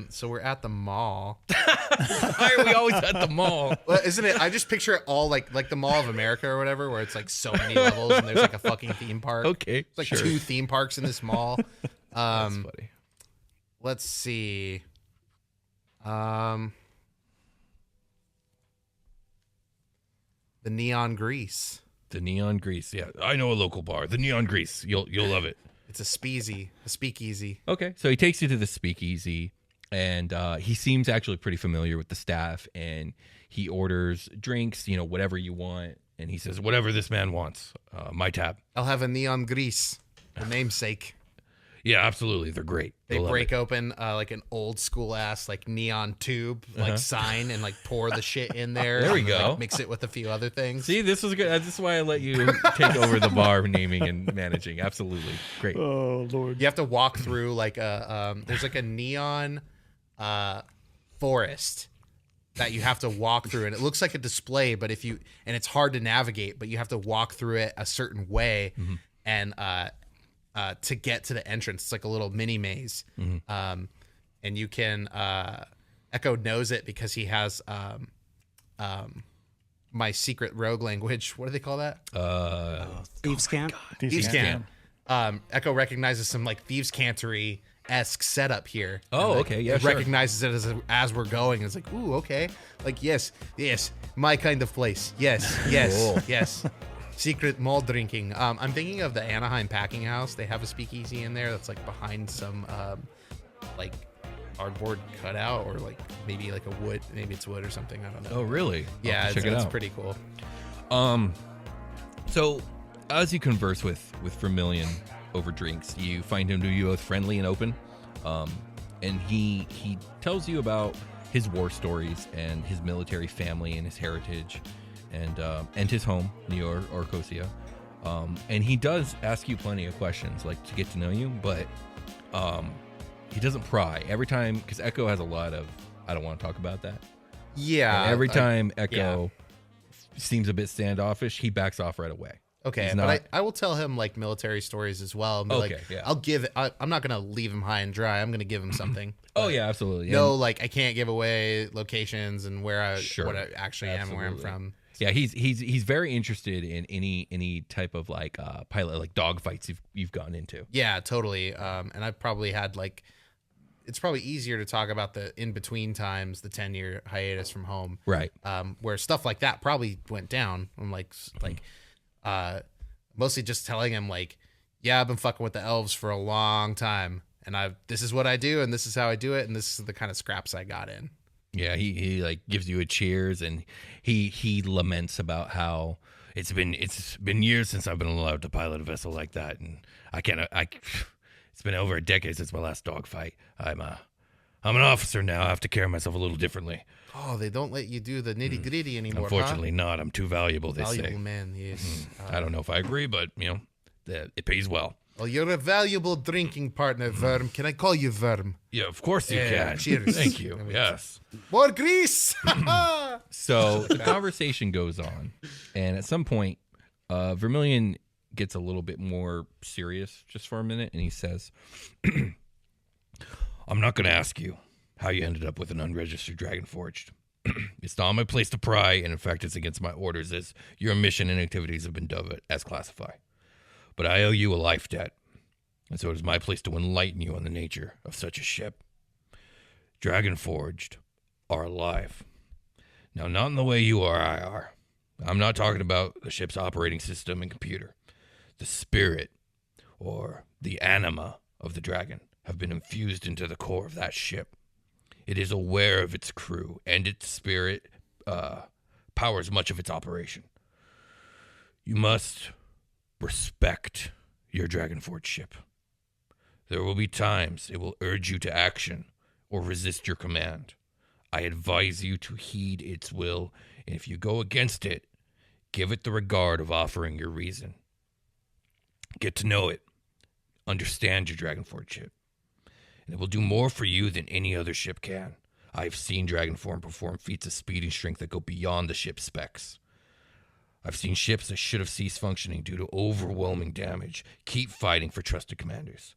So we're at the mall. Why are we always at the mall? Well, isn't it? I just picture it all like the Mall of America or whatever, where it's like so many levels and there's like a fucking theme park. Okay, it's like sure. 2 theme parks in this mall. That's funny. Let's see. The Neon Grease. The Neon Grease. Yeah, I know a local bar. The Neon Grease. You'll love it. It's a speakeasy. Okay, so he takes you to the speakeasy, and he seems actually pretty familiar with the staff, and he orders drinks, whatever you want, and he says, whatever this man wants, my tab. I'll have a Neon Grease, the namesake. Yeah, absolutely. They're great. They break open like an old school ass like neon tube sign and like pour the shit in there. There we go. Like, mix it with a few other things. See, this is good. This is why I let you take over the bar naming and managing. Absolutely. Great. Oh, Lord. You have to walk through like there's like a neon forest that you have to walk through, and it looks like a display, but and it's hard to navigate, but you have to walk through it a certain way, and to get to the entrance. It's like a little mini maze, and you can Echo knows it because he has my secret rogue language. What do they call that? Thieves' Cant. Thieves' Cant. Echo recognizes some like Thieves' Cantery-esque setup here. Oh, and, okay, yeah, it sure. recognizes it as we're going. It's like, ooh, okay, like yes, my kind of place. Yes, Cool. yes. Secret malt drinking. I'm thinking of the Anaheim Packing House. They have a speakeasy in there that's like behind some like cardboard cutout, or like maybe like a wood. Maybe it's wood or something. I don't know. Oh, really? Yeah, check it it's out. pretty cool. So, as you converse with Vermilion over drinks, you find him to be both friendly and open, and he tells you about his war stories and his military family and his heritage, and his home, New York, Arcosia. And he does ask you plenty of questions, like to get to know you, but he doesn't pry every time, because Echo has a lot of I don't want to talk about that. Yeah. And every time Echo seems a bit standoffish, he backs off right away. Okay, but I will tell him like military stories as well. And be Okay, like, yeah. I'll give it. I'm not gonna leave him high and dry. I'm gonna give him something. Oh yeah, absolutely. No, like I can't give away locations and what I actually am, where I'm Absolutely. from. Yeah, he's very interested in any type of like pilot, like dog fights you've gone into. Yeah, totally. And I've probably had like, it's probably easier to talk about the in between times, the 10-year hiatus from home, Right. where stuff like that probably went down. I'm mostly just telling him like, yeah, I've been fucking with the elves for a long time, and this is what I do, and this is how I do it, and this is the kind of scraps I got in. Yeah, he like gives you a cheers, and he laments about how it's been years since I've been allowed to pilot a vessel like that, and it's been over a decade since my last dogfight. I'm an officer now. I have to carry myself a little differently. Oh, they don't let you do the nitty gritty anymore. Unfortunately, not. I'm too valuable. They Valuable say. man, yes. I don't know if I agree, but it pays well. Well, you're a valuable drinking partner, Verm. Can I call you Verm? Yeah, of course you Yeah, can. cheers. Thank you. Yes. More grease. So the conversation goes on, and at some point, Vermilion gets a little bit more serious just for a minute, and he says, I'm not going to ask you how you ended up with an unregistered Dragon Forged. It's not my place to pry, and in fact, it's against my orders, as your mission and activities have been dubbed as classified. But I owe you a life debt, and so it is my place to enlighten you on the nature of such a ship. Dragon Forged are alive. Now, not in the way you or I are. I'm not talking about the ship's operating system and computer. The spirit, or the anima of the dragon, have been infused into the core of that ship. It is aware of its crew, and its spirit powers much of its operation. You must respect your Dragonforged ship. There will be times it will urge you to action or resist your command. I advise you to heed its will, and if you go against it, give it the regard of offering your reason. Get to know it. Understand your Dragonforged ship. And it will do more for you than any other ship can. I have seen Dragonform perform feats of speed and strength that go beyond the ship's specs. I've seen ships that should have ceased functioning due to overwhelming damage keep fighting for trusted commanders.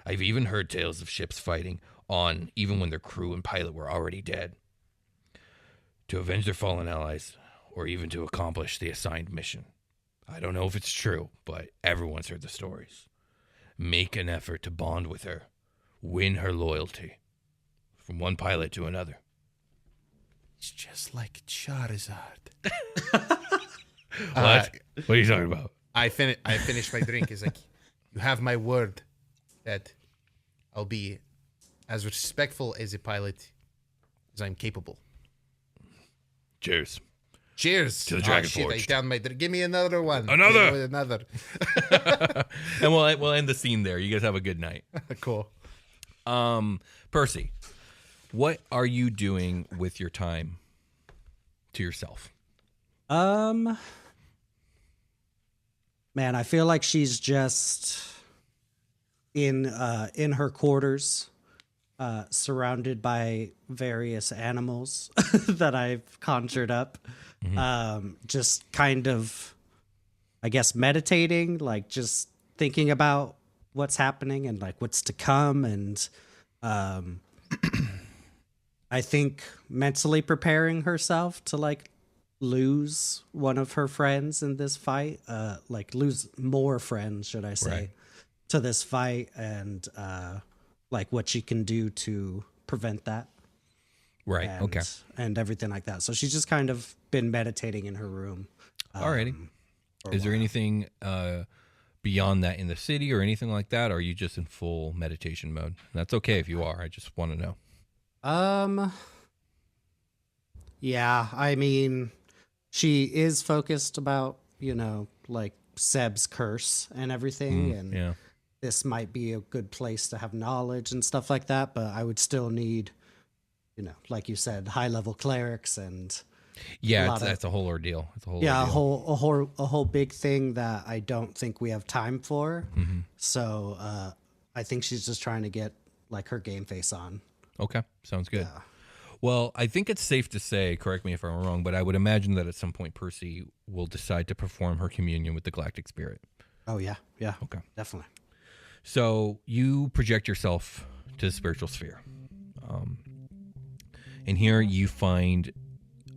I've even heard tales of ships fighting on even when their crew and pilot were already dead, to avenge their fallen allies or even to accomplish the assigned mission. I don't know if it's true, but everyone's heard the stories. Make an effort to bond with her. Win her loyalty. From one pilot to another. It's just like Charizard. What? What are you talking about? I finished my drink. It's like, you have my word that I'll be as respectful as a pilot as I'm capable. Cheers. Cheers To the Dragon shit, I Forged. downed my drink. Give me another one. Another. Give me another. And we'll end the scene there. You guys have a good night. Cool. Percy, what are you doing with your time to yourself? Man, I feel like she's just in her quarters, surrounded by various animals that I've conjured up. Just kind of, I guess, meditating, like just thinking about what's happening and like what's to come. And I think mentally preparing herself to like lose one of her friends in this fight, like lose more friends, should I say, Right. to this fight, and like what she can do to prevent that. Right. And, Okay. And everything like that. So she's just kind of been meditating in her room. Alrighty. For a Is there while. anything beyond that in the city or anything like that? Or are you just in full meditation mode? That's okay if you are. I just want to know. Yeah, I mean, she is focused about, like Seb's curse and everything, and Yeah. this might be a good place to have knowledge and stuff like that, but I would still need, like you said, high level clerics and Yeah, that's a whole ordeal. It's a whole ordeal. a whole big thing that I don't think we have time for. So I think she's just trying to get like her game face on. Okay, sounds good. Yeah. Well, I think it's safe to say, correct me if I'm wrong, but I would imagine that at some point Percy will decide to perform her communion with the Galactic Spirit. Oh yeah, Okay. definitely. So you project yourself to the spiritual sphere. And here you find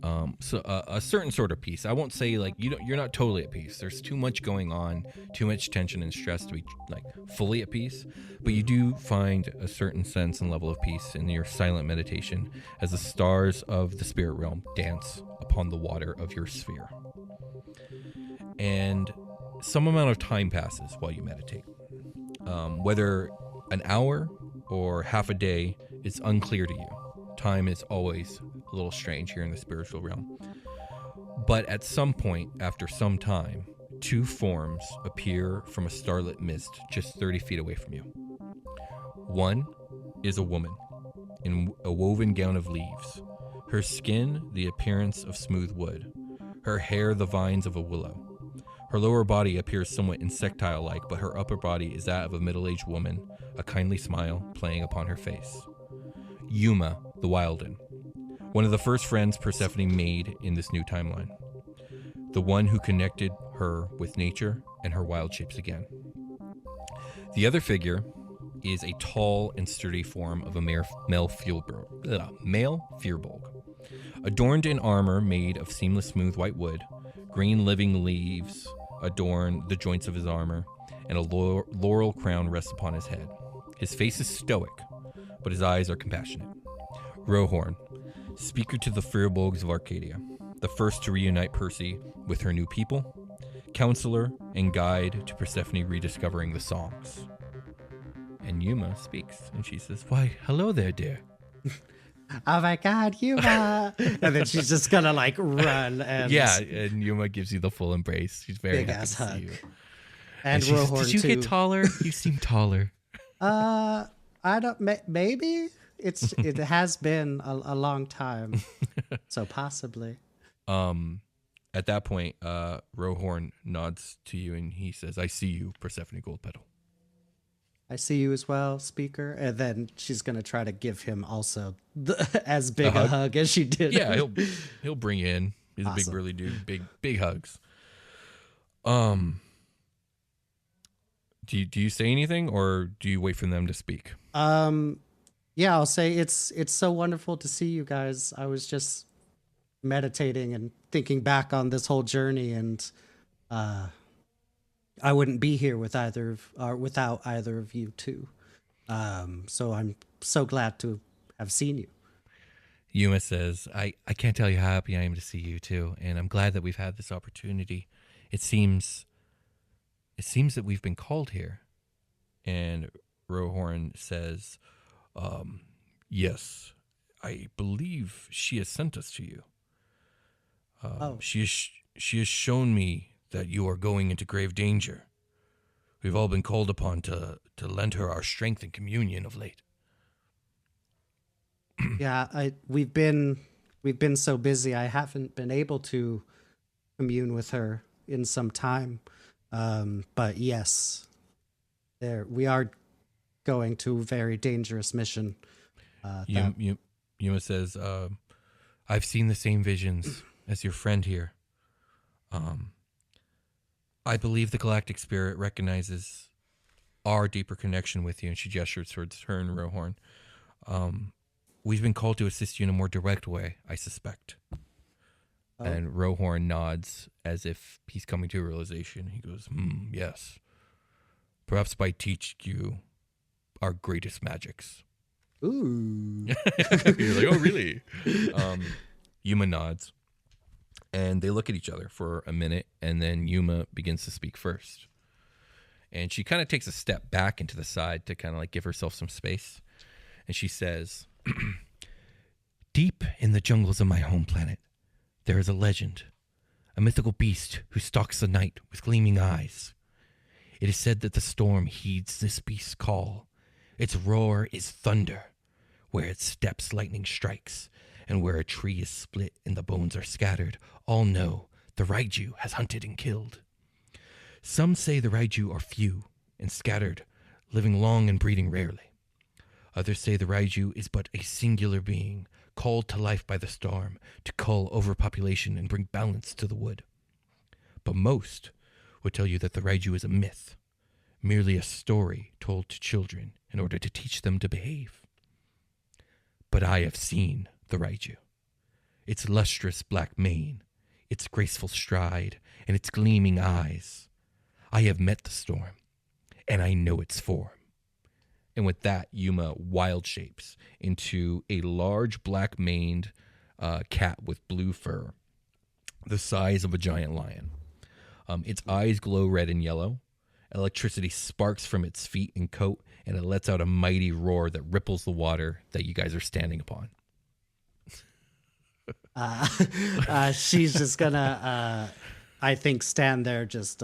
a certain sort of peace. I won't say like you're not totally at peace. There's too much going on, too much tension and stress to be like fully at peace. But you do find a certain sense and level of peace in your silent meditation as the stars of the spirit realm dance upon the water of your sphere. And some amount of time passes while you meditate. Whether an hour or half a day is unclear to you. Time is always a little strange here in the spiritual realm. But at some point, after some time, two forms appear from a starlit mist just 30 feet away from you. One is a woman in a woven gown of leaves, her skin the appearance of smooth wood, her hair the vines of a willow. Her lower body appears somewhat insectile-like, but her upper body is that of a middle-aged woman, a kindly smile playing upon her face. Yuma, the Wilden, one of the first friends Persephone made in this new timeline. The one who connected her with nature and her wild shapes again. The other figure is a tall and sturdy form of a male Firbolg. Adorned in armor made of seamless smooth white wood, green living leaves adorn the joints of his armor, and a laurel crown rests upon his head. His face is stoic, but his eyes are compassionate. Rohorn, speaker to the Firbolgs of Arcadia, the first to reunite Percy with her new people, counselor and guide to Persephone rediscovering the songs. And Yuma speaks, and she says, "Why, hello there, dear." Oh my God, Yuma! And then she's just gonna like run and Yeah, and Yuma gives you the full embrace. She's very big happy ass to see hug. you. And she says, Rohorn "Did you too. get taller? You seem taller." I don't. Maybe it has been a long time, so possibly. At that point, Rohorn nods to you and he says, "I see you, Persephone Goldpetal." I see you as well, speaker. And then she's gonna try to give him also as big a hug as she did. Yeah, he'll bring you in. He's a big Awesome. burly dude. Big hugs. Do you say anything or do you wait for them to speak? Yeah, I'll say it's so wonderful to see you guys. I was just meditating and thinking back on this whole journey, and I wouldn't be here without either of you too. So I'm so glad to have seen you. Yuma says, I can't tell you how happy I am to see you too, and I'm glad that we've had this opportunity. It seems that we've been called here. And Rohorn says, yes, I believe she has sent us to you. She has shown me that you are going into grave danger. We've all been called upon to lend her our strength and communion of late. Yeah, we've been so busy. I haven't been able to commune with her in some time. But yes, we are going to a very dangerous mission. Yuma says, I've seen the same visions as your friend here. I believe the galactic spirit recognizes our deeper connection with you. And she gestures towards her and Rohorn. We've been called to assist you in a more direct way, I suspect. Oh. And Rohorn nods as if he's coming to a realization. He goes, yes. Perhaps by teaching you our greatest magics. Ooh. You're like, oh, really? Yuma nods. And they look at each other for a minute, and then Yuma begins to speak first. And she kind of takes a step back into the side to kind of like give herself some space. And she says, deep in the jungles of my home planet, there is a legend, a mythical beast who stalks the night with gleaming eyes. It is said that the storm heeds this beast's call. Its roar is thunder. Where it steps, lightning strikes. And where a tree is split and the bones are scattered, all know the Raiju has hunted and killed. Some say the Raiju are few and scattered, living long and breeding rarely. Others say the Raiju is but a singular being, called to life by the storm, to cull overpopulation and bring balance to the wood. But most would tell you that the Raiju is a myth, merely a story told to children in order to teach them to behave. But I have seen the Raiju, its lustrous black mane, its graceful stride, and its gleaming eyes. I have met the storm, and I know its form. And with that, Yuma wild shapes into a large black-maned cat with blue fur, the size of a giant lion. Its eyes glow red and yellow. Electricity sparks from its feet and coat, and it lets out a mighty roar that ripples the water that you guys are standing upon. She's just gonna, I think, stand there just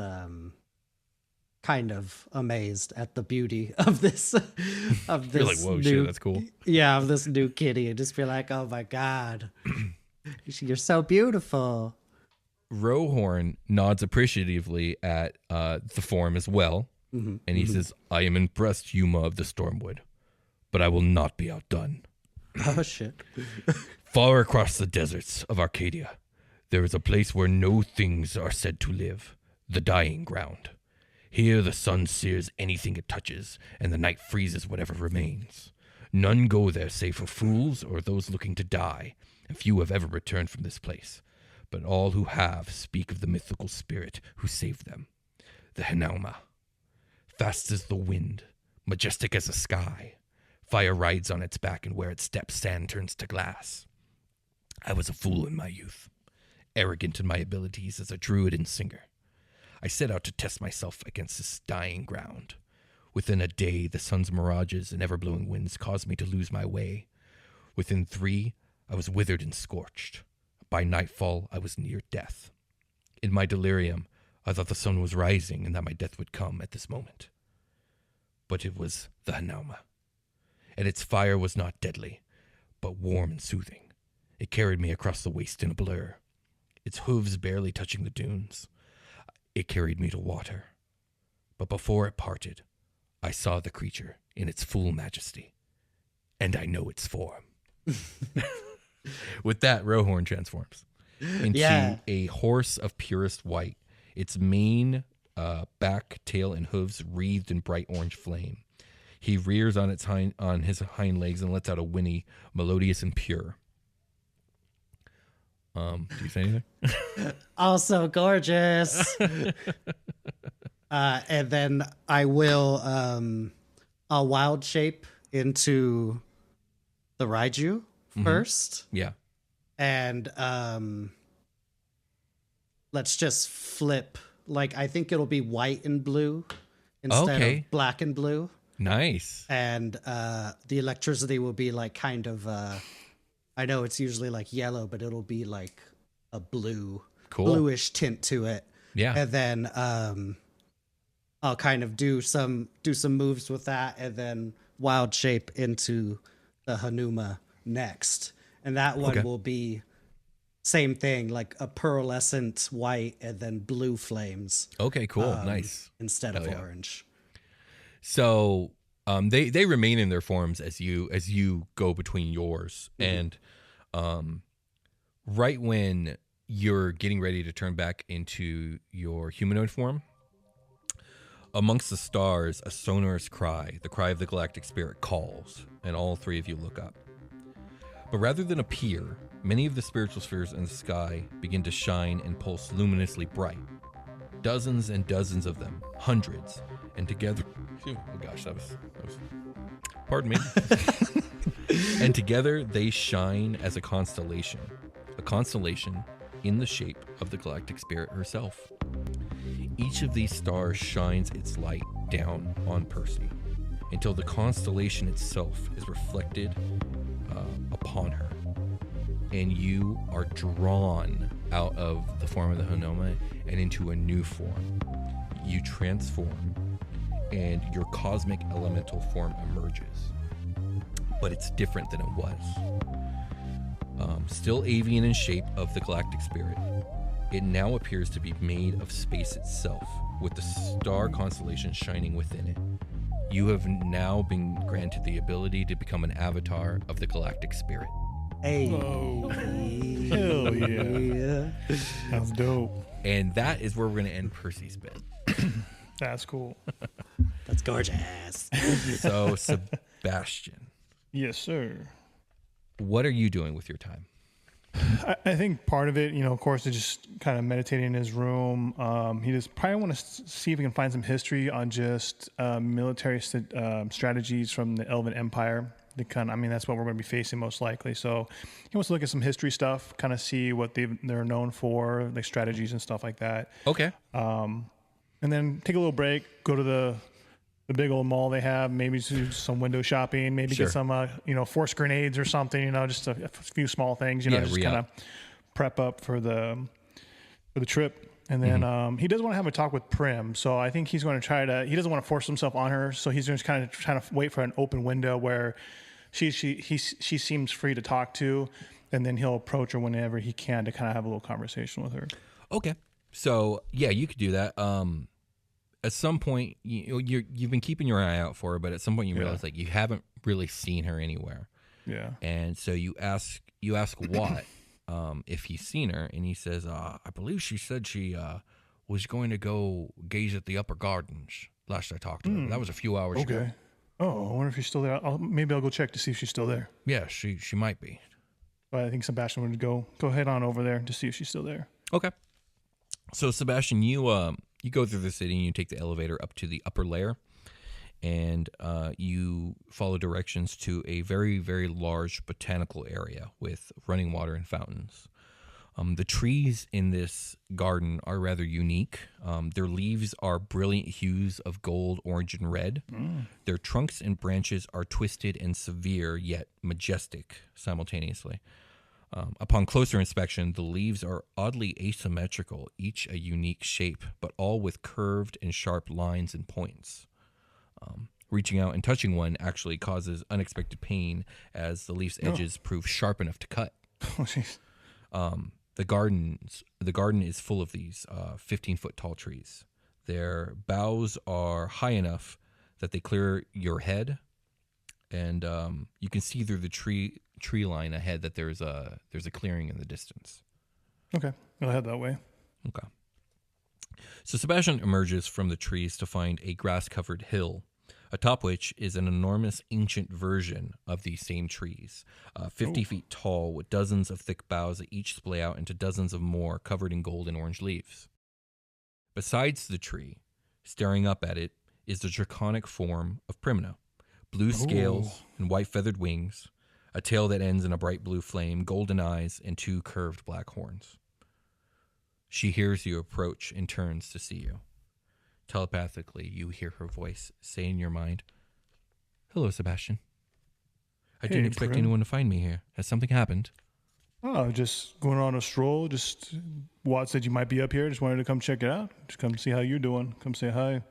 kind of amazed at the beauty of this You're like, whoa, shit, that's cool. Yeah, of this new kitty, and just be like, oh my god, you're so beautiful. Rohorn nods appreciatively at the form as well, and he says, I am impressed, Yuma of the Stormwood, but I will not be outdone. Oh shit. Far across the deserts of Arcadia, there is a place where no things are said to live, the dying ground. Here the sun sears anything it touches, and the night freezes whatever remains. None go there save for fools or those looking to die, and few have ever returned from this place. But all who have speak of the mythical spirit who saved them, the Hinauma. Fast as the wind, majestic as the sky, fire rides on its back, and where it steps, sand turns to glass. I was a fool in my youth, arrogant in my abilities as a druid and singer. I set out to test myself against this dying ground. Within a day, the sun's mirages and ever-blowing winds caused me to lose my way. Within 3, I was withered and scorched. By nightfall, I was near death. In my delirium, I thought the sun was rising and that my death would come at this moment. But it was the Hinauma, and its fire was not deadly, but warm and soothing. It carried me across the waste in a blur, its hooves barely touching the dunes. It carried me to water. But before it parted, I saw the creature in its full majesty, and I know its form. With that, Rohorn transforms into a horse of purest white. Its mane, back, tail, and hooves wreathed in bright orange flame. He rears on his hind legs and lets out a whinny, melodious and pure. Do you say anything? Also gorgeous. And then I will a wild shape into the Raiju first. Yeah. And let's just flip. Like, I think it'll be white and blue instead of black and blue. Nice. And the electricity will be like kind of I know it's usually like yellow, but it'll be like a bluish tint to it. Yeah. And then I'll kind of do some moves with that, and then wild shape into the Hinauma next. And that one will be same thing, like a pearlescent white and then blue flames. Okay, cool. Nice. Instead of orange. So They remain in their forms as you go between yours, and right when you're getting ready to turn back into your humanoid form, amongst the stars, a sonorous cry, the cry of the galactic spirit, calls, and all three of you look up. But rather than appear, many of the spiritual spheres in the sky begin to shine and pulse luminously bright. Dozens and dozens of them, hundreds, and together... Oh gosh, that was pardon me. And together they shine as a constellation in the shape of the galactic spirit herself. Each of these stars shines its light down on Percy until the constellation itself is reflected upon her. And you are drawn out of the form of the Hanoma and into a new form. You transform, and your cosmic elemental form emerges. But it's different than it was. Still avian in shape of the galactic spirit, it now appears to be made of space itself, with the star constellation shining within it. You have now been granted the ability to become an avatar of the galactic spirit. Hey. Oh, hell yeah. That's dope. And that is where we're going to end Percy's bit. That's cool. That's gorgeous. So, Sebastian. Yes, sir. What are you doing with your time? I think part of it, of course, is just kind of meditating in his room. He just probably want to see if he can find some history on just military strategies from the Elven Empire. That's what we're going to be facing most likely. So he wants to look at some history stuff, kind of see what they're known for, like strategies and stuff like that. Okay. And then take a little break, go to the big old mall they have, maybe do some window shopping, maybe get some, force grenades or something, just a few small things, just kind of prep up for the trip. And then he does want to have a talk with Prim. So I think he's going to he doesn't want to force himself on her. So he's just kind of trying to wait for an open window where she seems free to talk to, and then he'll approach her whenever he can to kind of have a little conversation with her. Okay. So yeah, you could do that. At some point, you've been keeping your eye out for her, but at some point you realize like you haven't really seen her anywhere. Yeah. And so you ask Watt if he's seen her, and he says, I believe she said she was going to go gaze at the upper gardens last I talked to her. That was a few hours ago. Okay. Oh, I wonder if she's still there. Maybe I'll go check to see if she's still there. Yeah, she might be. But I think Sebastian would go head on over there to see if she's still there. Okay. So Sebastian, you go through the city and you take the elevator up to the upper layer, and you follow directions to a very, very large botanical area with running water and fountains. The trees in this garden are rather unique. Their leaves are brilliant hues of gold, orange, and red. Their trunks and branches are twisted and severe, yet majestic simultaneously. Upon closer inspection, the leaves are oddly asymmetrical, each a unique shape, but all with curved and sharp lines and points. Reaching out and touching one actually causes unexpected pain, as the leaf's edges prove sharp enough to cut. Oh, jeez. The garden is full of these 15-foot tall trees. Their boughs are high enough that they clear your head, and you can see through the tree line ahead that there's a clearing in the distance. Okay, I'll head that way. Okay. So Sebastian emerges from the trees to find a grass-covered hill, atop which is an enormous ancient version of these same trees, 50 feet tall, with dozens of thick boughs that each splay out into dozens of more covered in gold and orange leaves. Besides the tree, staring up at it, is the draconic form of Primna. Blue scales and white feathered wings, a tail that ends in a bright blue flame, golden eyes, and two curved black horns. She hears you approach and turns to see you. Telepathically, you hear her voice say in your mind, "Hello, Sebastian. I didn't expect anyone to find me here. Has something happened?" Oh, just going on a stroll. Just Watt said you might be up here. Just wanted to come check it out. Just come see how you're doing. Come say hi.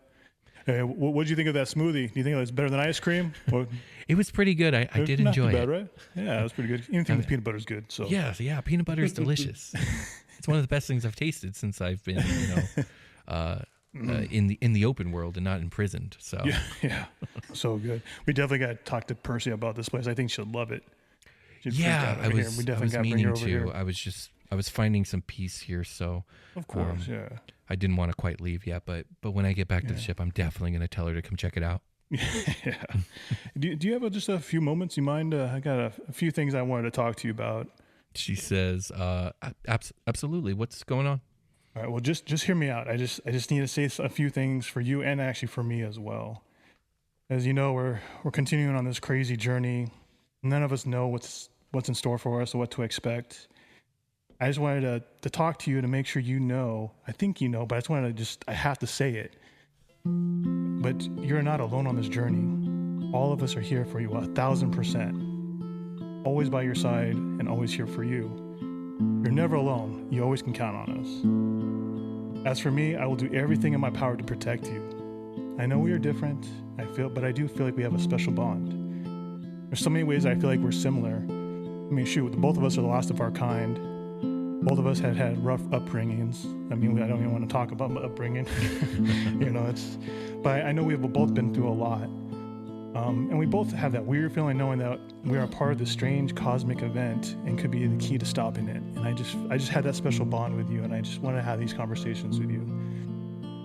Hey, what did you think of that smoothie? Do you think it was better than ice cream? It was pretty good. I did enjoy bad, it. right? Yeah, it was pretty good. Anything with peanut butter is good. So yeah, peanut butter is delicious. It's one of the best things I've tasted since I've been, in the open world and not imprisoned. So yeah, so good. We definitely got to talk to Percy about this place. I think she'll love it. I was meaning to. Here. I was finding some peace here, so of course, I didn't want to quite leave yet, but when I get back to the ship, I'm definitely going to tell her to come check it out. Yeah. Do you have just a few moments? You mind? I got a few things I wanted to talk to you about. She says, absolutely. What's going on? All right. Well, just hear me out. I just need to say a few things for you and actually for me as well. As you know, we're continuing on this crazy journey. None of us know what's in store for us or what to expect. I just wanted to talk to you to make sure you know. I think you know, but I just wanted to I have to say it. But you're not alone on this journey. All of us are here for you 1,000%. Always by your side and always here for you. You're never alone. You always can count on us. As for me, I will do everything in my power to protect you. I know we are different, but I do feel like we have a special bond. There's so many ways I feel like we're similar. I mean, shoot, both of us are the last of our kind. Both of us had rough upbringings. I mean, I don't even want to talk about my upbringing. But I know we've both been through a lot. And we both have that weird feeling knowing that we are a part of this strange cosmic event and could be the key to stopping it. And I just had that special bond with you, and I just want to have these conversations with you.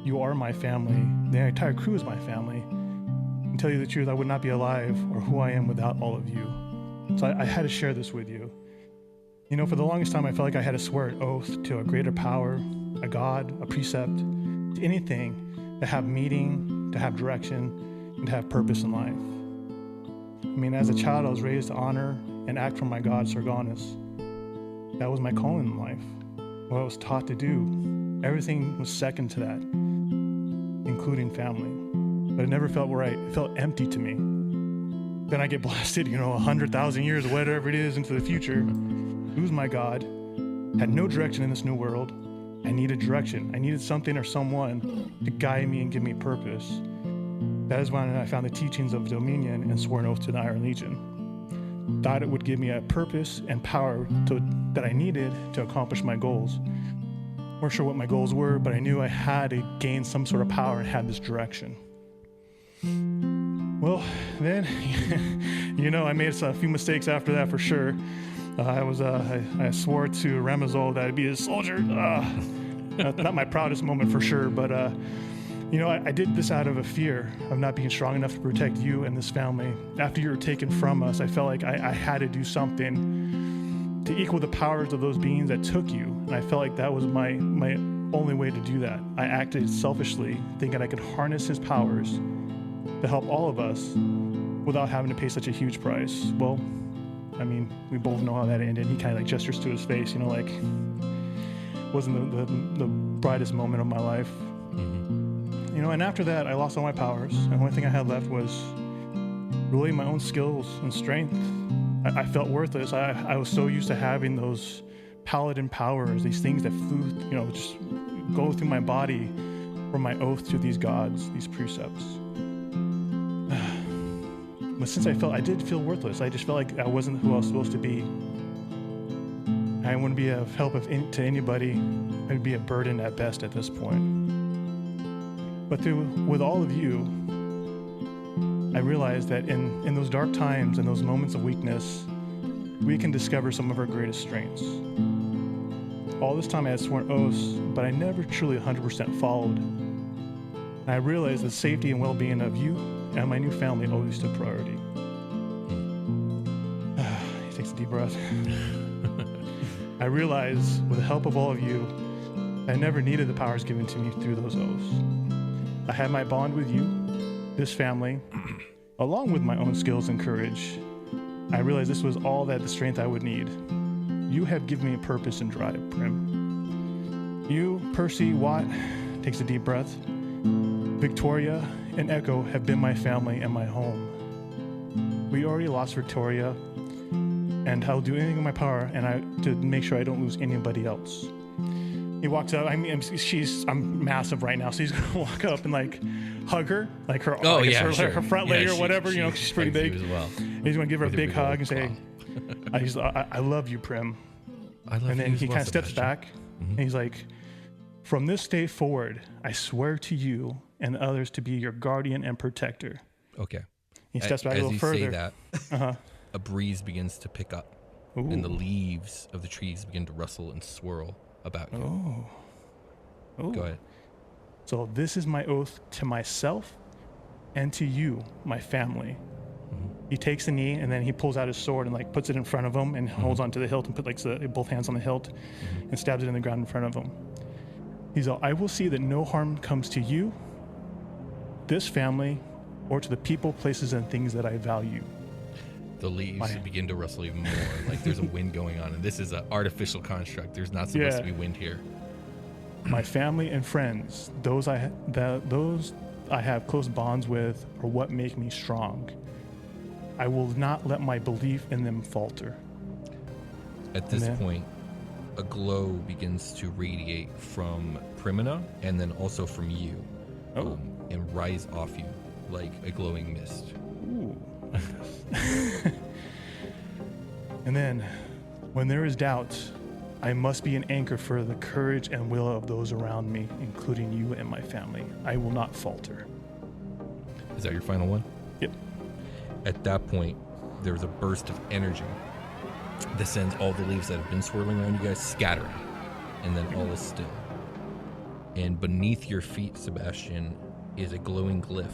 You are my family. The entire crew is my family. And to tell you the truth, I would not be alive or who I am without all of you. So I had to share this with you. You know, for the longest time, I felt like I had to swear an oath to a greater power, a God, a precept, to anything to have meaning, to have direction, and to have purpose in life. I mean, as a child, I was raised to honor and act for my God, Sargonus. That was my calling in life, what I was taught to do. Everything was second to that, including family. But it never felt right. It felt empty to me. Then I get blasted, 100,000 years or whatever it is into the future. Lose my God, had no direction in this new world. I needed direction. I needed something or someone to guide me and give me purpose. That is when I found the teachings of Dominion and swore an oath to the Iron Legion. Thought it would give me a purpose and power that I needed to accomplish my goals. Weren't sure what my goals were, but I knew I had to gain some sort of power and have this direction. Well, then, I made a few mistakes after that for sure. I swore to Ramazol that I'd be a soldier. Not my proudest moment for sure, but I did this out of a fear of not being strong enough to protect you and this family. After you were taken from us, I felt like I had to do something to equal the powers of those beings that took you, and I felt like that was my only way to do that. I acted selfishly, thinking I could harness his powers to help all of us without having to pay such a huge price. Well, I mean, we both know how that ended. He kind of gestures to his face, wasn't the brightest moment of my life. Mm-hmm. And after that, I lost all my powers. And the only thing I had left was really my own skills and strength. I felt worthless. I was so used to having those paladin powers, these things that flew, just go through my body for my oath to these gods, these precepts. But since I did feel worthless. I just felt like I wasn't who I was supposed to be. I wouldn't be of help to anybody. I'd be a burden at best at this point. But with all of you, I realized that in those dark times and those moments of weakness, we can discover some of our greatest strengths. All this time I had sworn oaths, but I never truly 100% followed. And I realized the safety and well-being of you and my new family always took priority. He takes a deep breath. I realized, with the help of all of you, I never needed the powers given to me through those oaths. I had my bond with you, this family, along with my own skills and courage. I realized this was all the strength I would need. You have given me a purpose and drive, Prim. You, Percy, Watt, takes a deep breath. Victoria and Echo have been my family and my home. We already lost Victoria, and I'll do anything in my power to make sure I don't lose anybody else. He walks up. I'm massive right now, so he's gonna walk up and hug her, her front leg or whatever. She's pretty big. As well. He's gonna give her a big hug and say, "I love you, Prim." I love you. And then he kind of steps back, and he's like, From this day forward, I swear to you and others to be your guardian and protector. Okay. He steps back a little further. As you say that, a breeze begins to pick up, and the leaves of the trees begin to rustle and swirl about you. Oh. Go ahead. So this is my oath to myself and to you, my family. He takes the knee and then he pulls out his sword and like puts it in front of him and holds onto the hilt and puts like both hands on the hilt and stabs it in the ground in front of him. He's all, I will see that no harm comes to you, this family, or to the people, places, and things that I value. The leaves begin to rustle even more. Like there's a wind going on, and this is an artificial construct. There's not supposed to be wind here. My family and friends, those I have close bonds with, are what make me strong. I will not let my belief in them falter. At this point, a glow begins to radiate from Primina and then also from you, and rise off you like a glowing mist. Ooh. And then, when there is doubt, I must be an anchor for the courage and will of those around me, including you and my family. I will not falter. Is that your final one? Yep. At that point, there's a burst of energy that sends all the leaves that have been swirling around you guys scattering, and then all is still. And beneath your feet, Sebastian, is a glowing glyph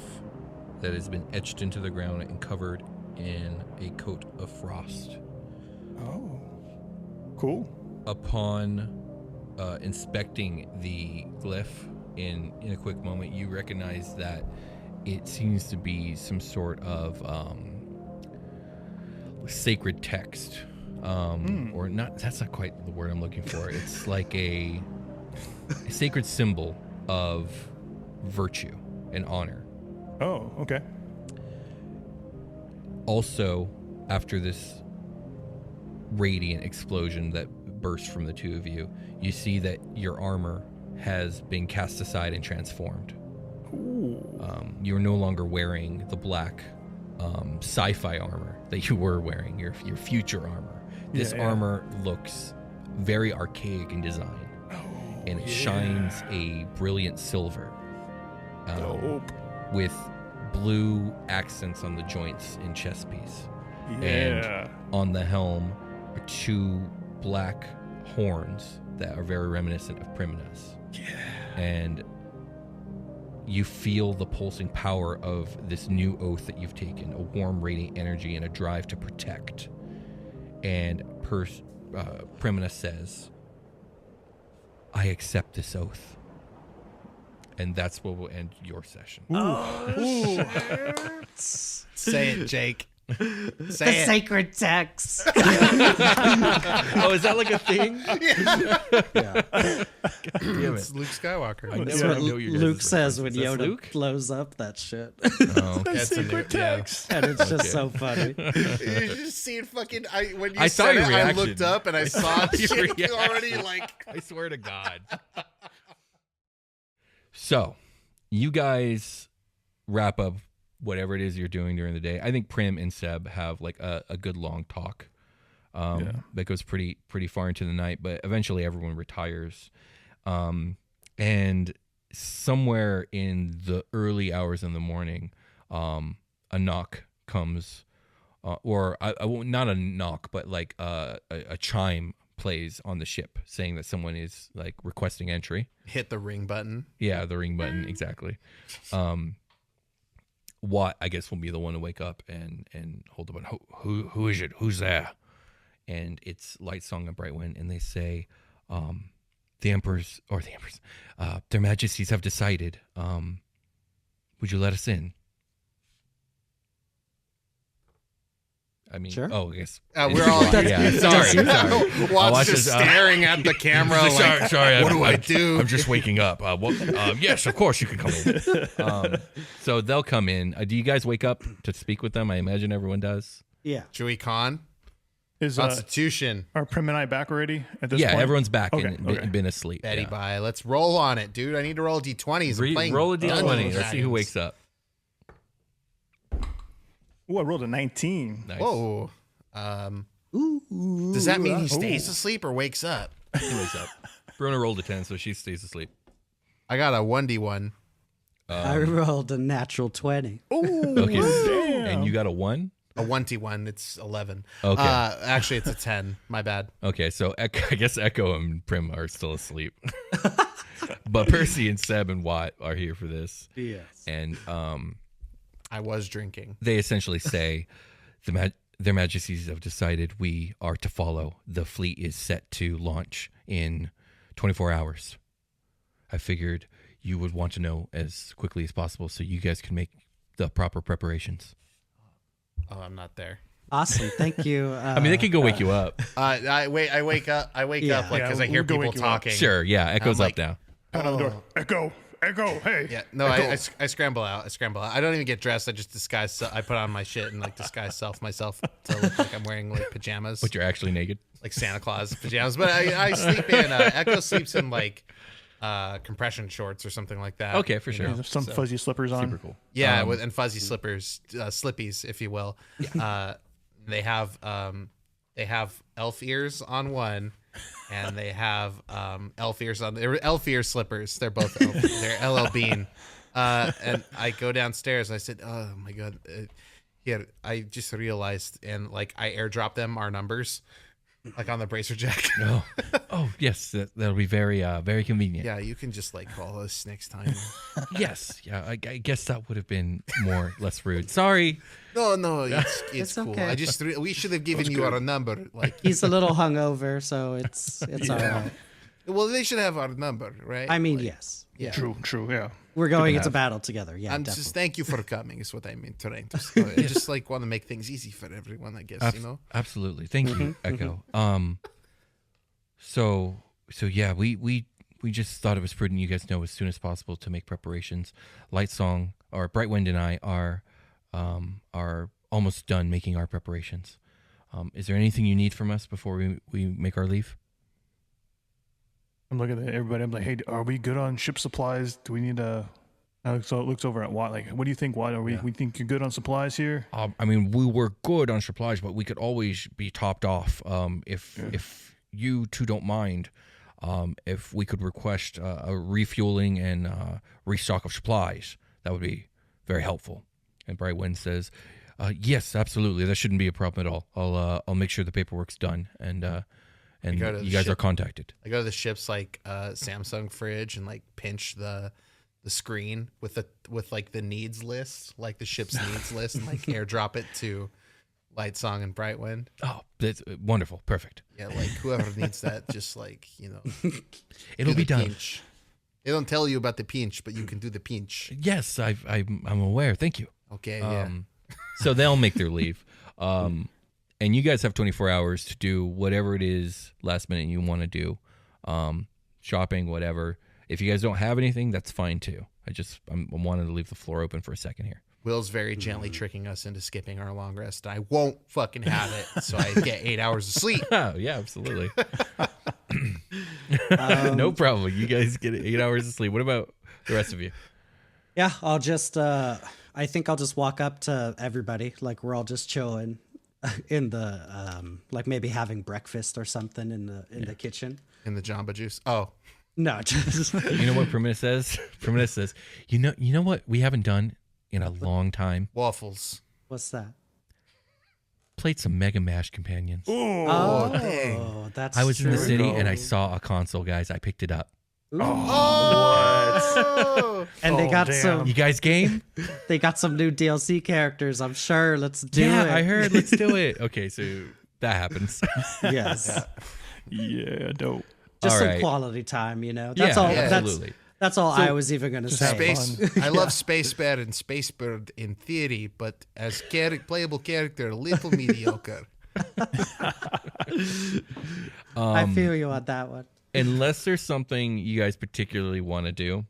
that has been etched into the ground and covered in a coat of frost. Oh, cool. Upon inspecting the glyph in a quick moment, you recognize that it seems to be some sort of sacred text. Or not, that's not quite the word I'm looking for. It's like a sacred symbol of virtue and honor. Oh, okay. Also, after this radiant explosion that burst from the two of you, you see that your armor has been cast aside and transformed. You're no longer wearing the black sci-fi armor that you were wearing, your future armor. This armor looks very archaic in design, and it shines a brilliant silver with blue accents on the joints and chest piece. And on the helm are two black horns that are very reminiscent of Primina's. And you feel the pulsing power of this new oath that you've taken, a warm, radiant energy and a drive to protect. And Primina says, I accept this oath. And that's what will end your session. Ooh. Say it, Jake. Say the it. sacred text. Oh, is that like a thing? Yeah. Damn It's it. Luke Skywalker. I That's never what know your guys' Luke says when references. That's Yoda Luke? blows up that shit. Oh, The That's a new- secret yeah. text. And it's just so funny. You just seen fucking. When you I saw said your it, I reaction. looked up and I saw your shit reaction. already. Like, I swear to God. So, you guys wrap up whatever it is you're doing during the day. I think Prim and Seb have like a good long talk that goes pretty far into the night, but eventually everyone retires. And somewhere in the early hours in the morning, a knock comes, or not a knock, but like a chime plays on the ship saying that someone is like requesting entry. hit the ring button. Yeah, the ring button, exactly. Watt, I guess, will be the one to wake up and hold the button. Who is it? Who's there? And it's Lightsong and Brightwind, and they say, their majesties have decided. Would you let us in? I mean, Sure. oh, I guess. We're all. Yeah, sorry. Watt's just staring at the camera. Like, sorry. What do I do? I'm just waking up. Yes, of course you can come in. So they'll come in. Do you guys wake up to speak with them? I imagine everyone does. Yeah. Chewie Khan. Is Constitution. are Prim and I back already at this Yeah, point? everyone's back Okay, and okay. been asleep. Betty Yeah. Bye. Let's roll on it, dude. I need to roll D20s. I'm playing Roll a Dungeons d20. and Let's see who Dragons. wakes up. Ooh, I rolled a 19. Nice. Whoa. Does that mean he stays asleep or wakes up? He wakes up. Bruna rolled a 10, so she stays asleep. I got a 1d1. I rolled a natural 20. Okay, and you got a 1? A 1d1. It's 11. Okay. Actually, it's a 10. My bad. Okay, so I guess Echo and Prim are still asleep. But Percy and Seb and Watt are here for this. Yes. And I was drinking. they essentially say their majesties have decided we are to follow. The fleet is set to launch in 24 hours. I figured you would want to know as quickly as possible so you guys can make the proper preparations. Oh, I'm not there. Awesome. Thank you. I mean, they can go wake you up. I wake up like because I hear we'll go people wake you up. talking. Sure, yeah, Echo's like, up now. Pound on the door. Echo, hey. Yeah, no, I scramble out. I don't even get dressed. I just disguise. I put on my shit and like disguise myself to look like I'm wearing like pajamas, But you're actually naked. like Santa Claus pajamas. But I sleep in. Echo sleeps in like compression shorts or something like that. Okay, for sure. Some fuzzy slippers on. Super cool. Yeah, and fuzzy slippers, slippies, if you will. They have elf ears on one, and they have elf ears on. They're elf ear slippers. They're both elf, they're LL Bean. And I go downstairs. I said, "Oh my god, here!" I just realized, and like I airdrop them our numbers, like on the bracer jack. Oh yes, that'll be very very convenient. Yeah, you can just like call us next time. Yes, yeah. I guess that would have been less rude. Sorry. No, it's It's cool. okay. I just we should have given you our number. Like, He's a little hungover, so it's all right. well, they should have our number, right? I mean, Like, yes. yeah. True, yeah. We're going into battle together. Yeah, I'm definitely. just thank you for coming. Is what I mean trying to say. I just like want to make things easy for everyone. I guess you know. Absolutely. Thank you, Echo. So yeah, we just thought it was prudent you guys know as soon as possible to make preparations. Lightsong or Brightwind and I are almost done making our preparations. Is there anything you need from us before we make our leave? I'm looking at everybody. I'm like, hey, are we good on ship supplies? Do we need a... So it looks over at Watt. Like, what do you think, Watt? We think you're good on supplies here? I mean, we were good on supplies, but we could always be topped off. If you two don't mind, if we could request a refueling and restock of supplies, that would be very helpful. And Brightwind says, yes, absolutely. That shouldn't be a problem at all. I'll make sure the paperwork's done and you guys are contacted. I go to the ship's like Samsung fridge and like pinch the screen with like the needs list, like the ship's needs list, and like airdrop it to Lightsong and Brightwind. Oh, that's wonderful. Perfect. Yeah, like whoever needs that, just like, you know, It'll be done. Pinch. They don't tell you about the pinch, but you can do the pinch. Yes, I'm aware. Thank you. Okay, yeah. So they'll make their leave. And you guys have 24 hours to do whatever it is last minute you want to do. Shopping, whatever. If you guys don't have anything, that's fine too. I wanted to leave the floor open for a second here. Will's very gently tricking us into skipping our long rest. I won't fucking have it, so I get 8 hours of sleep. Oh, yeah, absolutely. No problem. You guys get 8 hours of sleep. What about the rest of you? Yeah, I'll just. I think I'll just walk up to everybody, like we're all just chilling in the, like maybe having breakfast or something in the kitchen. In the Jamba Juice. Oh, no, just. You know what Primitive says? Primitive says, you know what we haven't done in a long time? waffles. What's that? Played some Mega Mash Companions. Oh, dang. that's. I was in the true. city and I saw a console, guys. I picked it up. Oh, And they got damn. some. You guys game? They got some new DLC characters. I'm sure. Let's do it. I heard. Let's do it. Okay, so that happens. Yes. Yeah, dope. Just All some right. quality time, you know. Yeah, That's all. absolutely. That's all I was even gonna say. Space. I love Space Bear and Space Bird in theory, but as playable character, a little mediocre. I feel you on that one. Unless there's something you guys particularly want to do,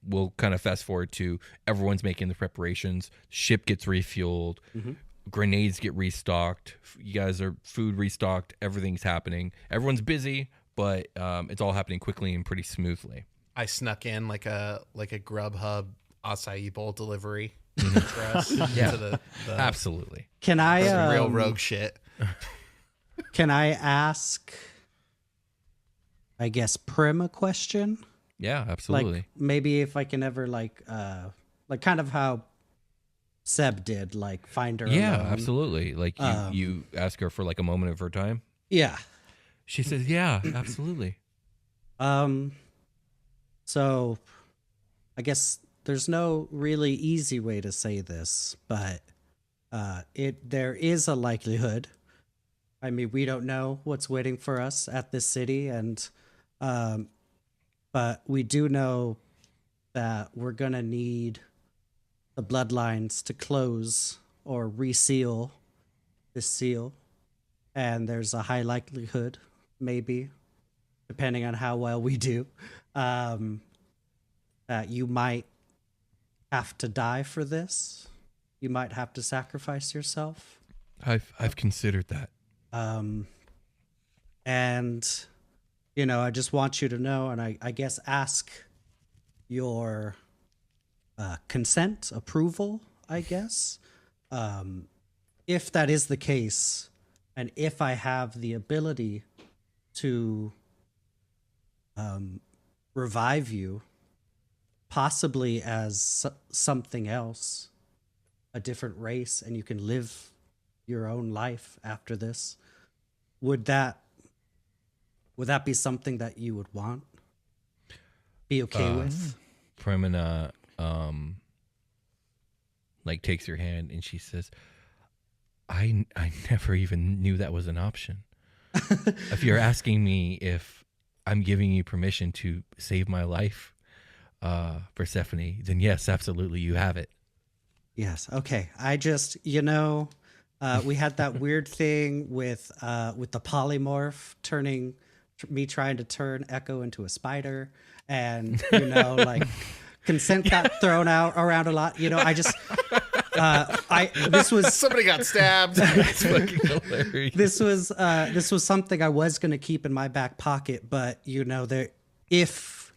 we'll kind of fast forward to everyone's making the preparations. Ship gets refueled. Grenades get restocked. You guys are food restocked. Everything's happening. Everyone's busy, but it's all happening quickly and pretty smoothly. I snuck in like a Grubhub acai bowl delivery for us. Yeah. To the Absolutely. Can I real rogue shit. Can I ask? I guess Prim a question. Yeah, absolutely. Like maybe if I can ever like kind of how Seb did, like find her Yeah, alone. absolutely. Like you ask her for like a moment of her time. Yeah. She says, "Yeah, absolutely." So I guess there's no really easy way to say this, but there is a likelihood. I mean, we don't know what's waiting for us at this city, and but we do know that we're gonna need the bloodlines to close or reseal this seal, and there's a high likelihood, maybe, depending on how well we do, that you might have to die for this. You might have to sacrifice yourself. I've considered that. And you know, I just want you to know, and I guess ask your consent, approval, I guess. If that is the case, and if I have the ability to revive you, possibly as something else, a different race, and you can live your own life after this, would that be something that you would want? Be okay with? Premina like takes your hand and she says, I never even knew that was an option. If you're asking me if I'm giving you permission to save my life, Persephone, then yes, absolutely, you have it. Yes. Okay. I just, you know, we had that weird thing with the polymorph me trying to turn Echo into a spider, and you know, like consent got thrown out around a lot. You know, I just, this was somebody got stabbed. It's fucking hilarious. This was something I was going to keep in my back pocket, but you know, if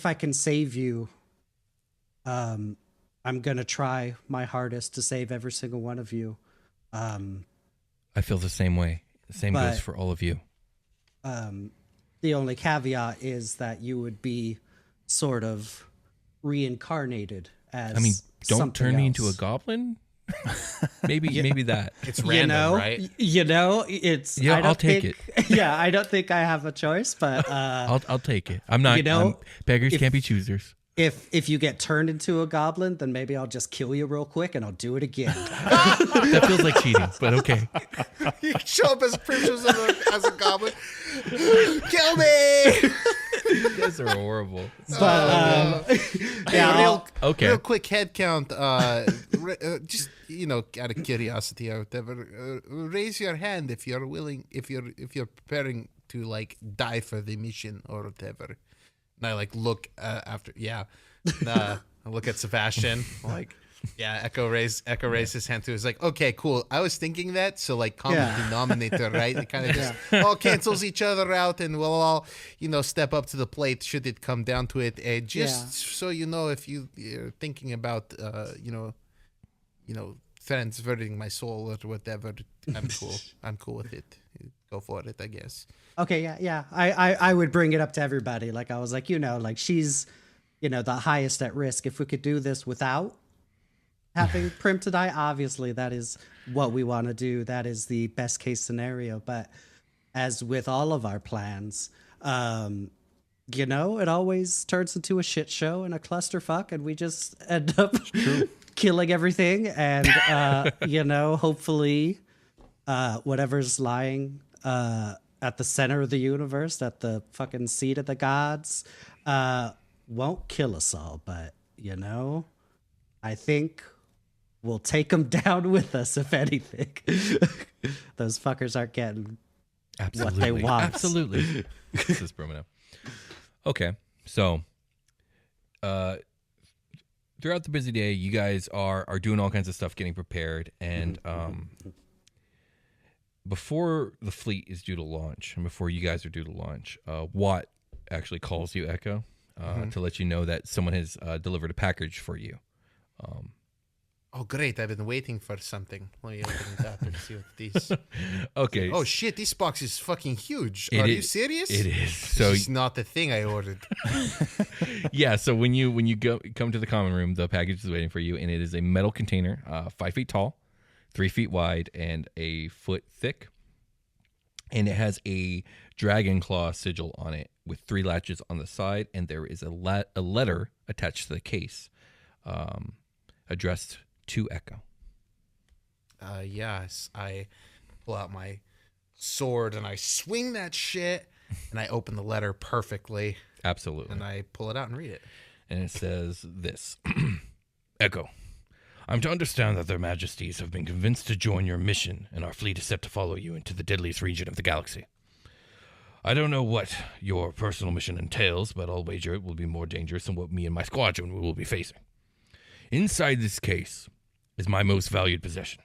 I can save you, I'm gonna try my hardest to save every single one of you. I feel the same way. The same goes for all of you. The only caveat is that you would be sort of reincarnated as. I mean, don't turn me else. into a goblin. maybe that. It's random, right? You know, it's. Yeah, I'll take it. Yeah, I don't think I have a choice, but I'll take it. I'm not. You know, beggars can't be choosers. If you get turned into a goblin, then maybe I'll just kill you real quick and I'll do it again. That feels like cheating, but okay. You show up as Primrose as a goblin. Kill me! You guys are horrible. But Real quick head count. Just out of curiosity or whatever. Raise your hand if you're willing. If you're preparing to like die for the mission or whatever. And I like look after. Yeah, I look at Sebastian. Like, yeah. Echo raised his hand too. It's like, okay, cool. I was thinking that. So like, common denominator, right? It kind of just all cancels each other out, and we'll all step up to the plate should it come down to it. And just so you know, if you're thinking about transferring my soul or whatever, I'm cool. I'm cool with it. Go for it, I guess. Okay, yeah. I would bring it up to everybody. Like I was like, like she's, the highest at risk. If we could do this without having Prim to die, obviously that is what we want to do. That is the best case scenario. But as with all of our plans, it always turns into a shit show and a clusterfuck, and we just end up killing everything. And hopefully, whatever's lying at the center of the universe, at the fucking seat of the gods, won't kill us all. But, I think we'll take them down with us, if anything. Those fuckers aren't getting what they want. Absolutely. This is Bromino. Okay, so throughout the busy day, you guys are doing all kinds of stuff, getting prepared, and before the fleet is due to launch, and before you guys are due to launch, Watt actually calls you, Echo, to let you know that someone has delivered a package for you. Oh, great. I've been waiting for something. Let me open it up and see what these... Okay. Oh, shit. This box is fucking huge. Are you serious? It is. So it's not the thing I ordered. Yeah, so when you come to the common room, the package is waiting for you, and it is a metal container, 5 feet tall, 3 feet wide, and a foot thick. And it has a dragon claw sigil on it with 3 latches on the side, and there is a letter attached to the case addressed to Echo. Yes, I pull out my sword and I swing that shit, and I open the letter perfectly. Absolutely. And I pull it out and read it. And it says this. Echo, I'm to understand that their majesties have been convinced to join your mission, and our fleet is set to follow you into the deadliest region of the galaxy. I don't know what your personal mission entails, but I'll wager it will be more dangerous than what me and my squadron will be facing. Inside this case is my most valued possession.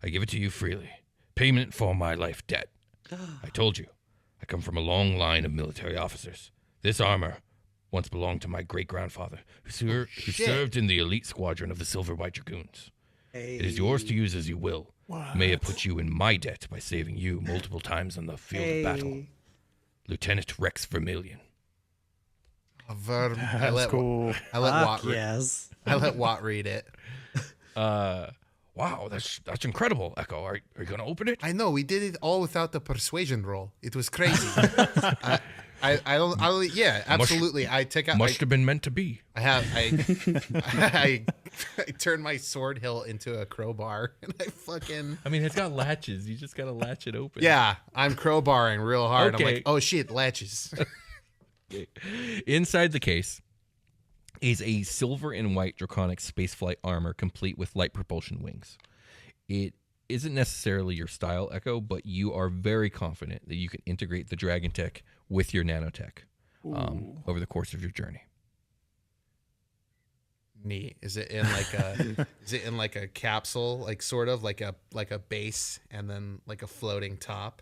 I give it to you freely. Payment for my life debt. I told you, I come from a long line of military officers. This armor once belonged to my great-grandfather, who served in the elite squadron of the Silver White Dragoons. It is yours to use as you will. May it put you in my debt by saving you multiple times on the field of battle. Lieutenant Rex Vermilion. That's cool. I let Watt yes. I let Watt read it. Wow, that's incredible, Echo. Are you going to open it? I know, we did it all without the persuasion roll. It was crazy. Yeah, absolutely. I take out. Must have been meant to be. I turn my sword hilt into a crowbar, and I mean, it's got latches. You just got to latch it open. Yeah, I'm crowbarring real hard. Okay. I'm like, oh shit, latches. Okay. Inside the case is a silver and white draconic spaceflight armor complete with light propulsion wings. It isn't necessarily your style, Echo, but you are very confident that you can integrate the Dragon Tech with your nanotech over the course of your journey. Neat. Is it in like a capsule, like sort of like a base and then like a floating top?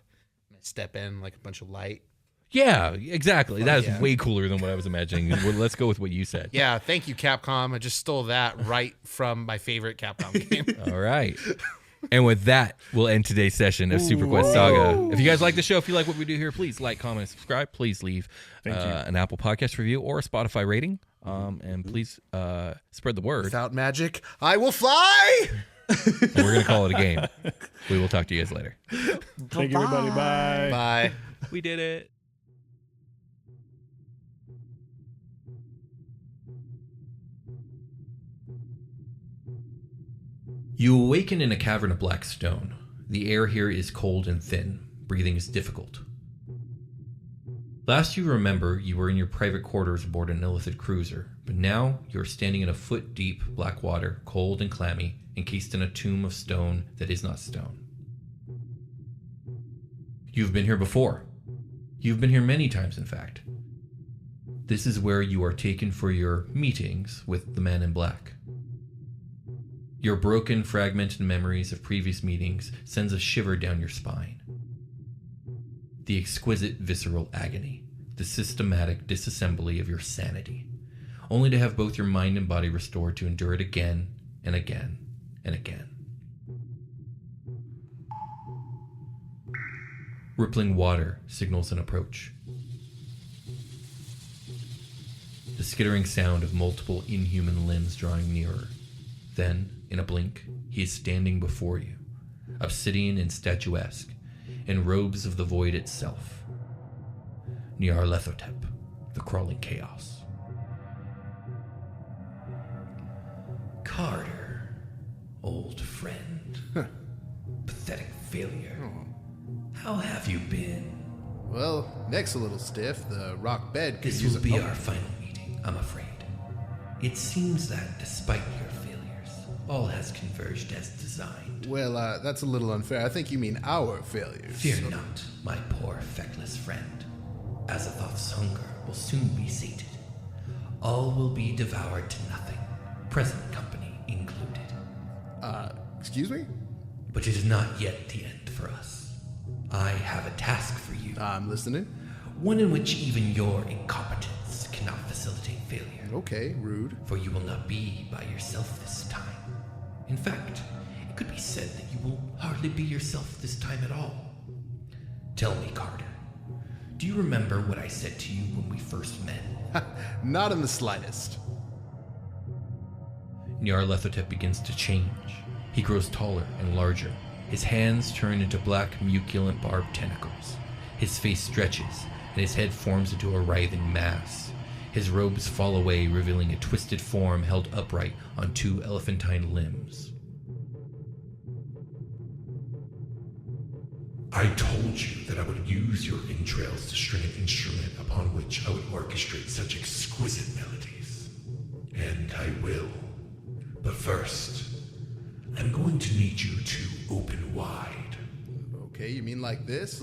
And I step in like a bunch of light. Yeah, exactly. That is way cooler than what I was imagining. Well, let's go with what you said. Yeah, thank you, Capcom. I just stole that right from my favorite Capcom game. All right. And with that, we'll end today's session of SuperQuest Saga. If you guys like the show, if you like what we do here, please like, comment, and subscribe. Please leave an Apple Podcast review or a Spotify rating. And please spread the word. Without magic, I will fly! And we're going to call it a game. We will talk to you guys later. Thank you, everybody. Bye. Bye. We did it. You awaken in a cavern of black stone. The air here is cold and thin. Breathing is difficult. Last you remember, you were in your private quarters aboard an illithid cruiser, but now you are standing in a foot-deep black water, cold and clammy, encased in a tomb of stone that is not stone. You've been here before. You've been here many times, in fact. This is where you are taken for your meetings with the man in black. Your broken, fragmented memories of previous meetings sends a shiver down your spine. The exquisite visceral agony, the systematic disassembly of your sanity, only to have both your mind and body restored to endure it again and again and again. Rippling water signals an approach. The skittering sound of multiple inhuman limbs drawing nearer. Then, in a blink, he is standing before you, obsidian and statuesque, in robes of the void itself. Nyarlathotep, the crawling chaos. Carter, old friend. Pathetic failure. How have you been? Well, neck's a little stiff. The rock bed could This use will be our final meeting, I'm afraid. It seems that despite your failures, all has converged as designed. Well, that's a little unfair. I think you mean our failures. Fear not, my poor feckless friend. Azathoth's hunger will soon be sated. All will be devoured to nothing, present company included. Excuse me? But it is not yet the end for us. I have a task for you. I'm listening. One in which even your incompetence cannot facilitate failure. Okay, rude. For you will not be by yourself this time. In fact, it could be said that you will hardly be yourself this time at all. Tell me, Carter, do you remember what I said to you when we first met? Not in the slightest. Nyarlathotep begins to change. He grows taller and larger. His hands turn into black, muculent barbed tentacles. His face stretches, and his head forms into a writhing mass. His robes fall away, revealing a twisted form held upright on two elephantine limbs. I told you that I would use your entrails to string an instrument upon which I would orchestrate such exquisite melodies. And I will. But first, I'm going to need you to open wide. Okay, you mean like this?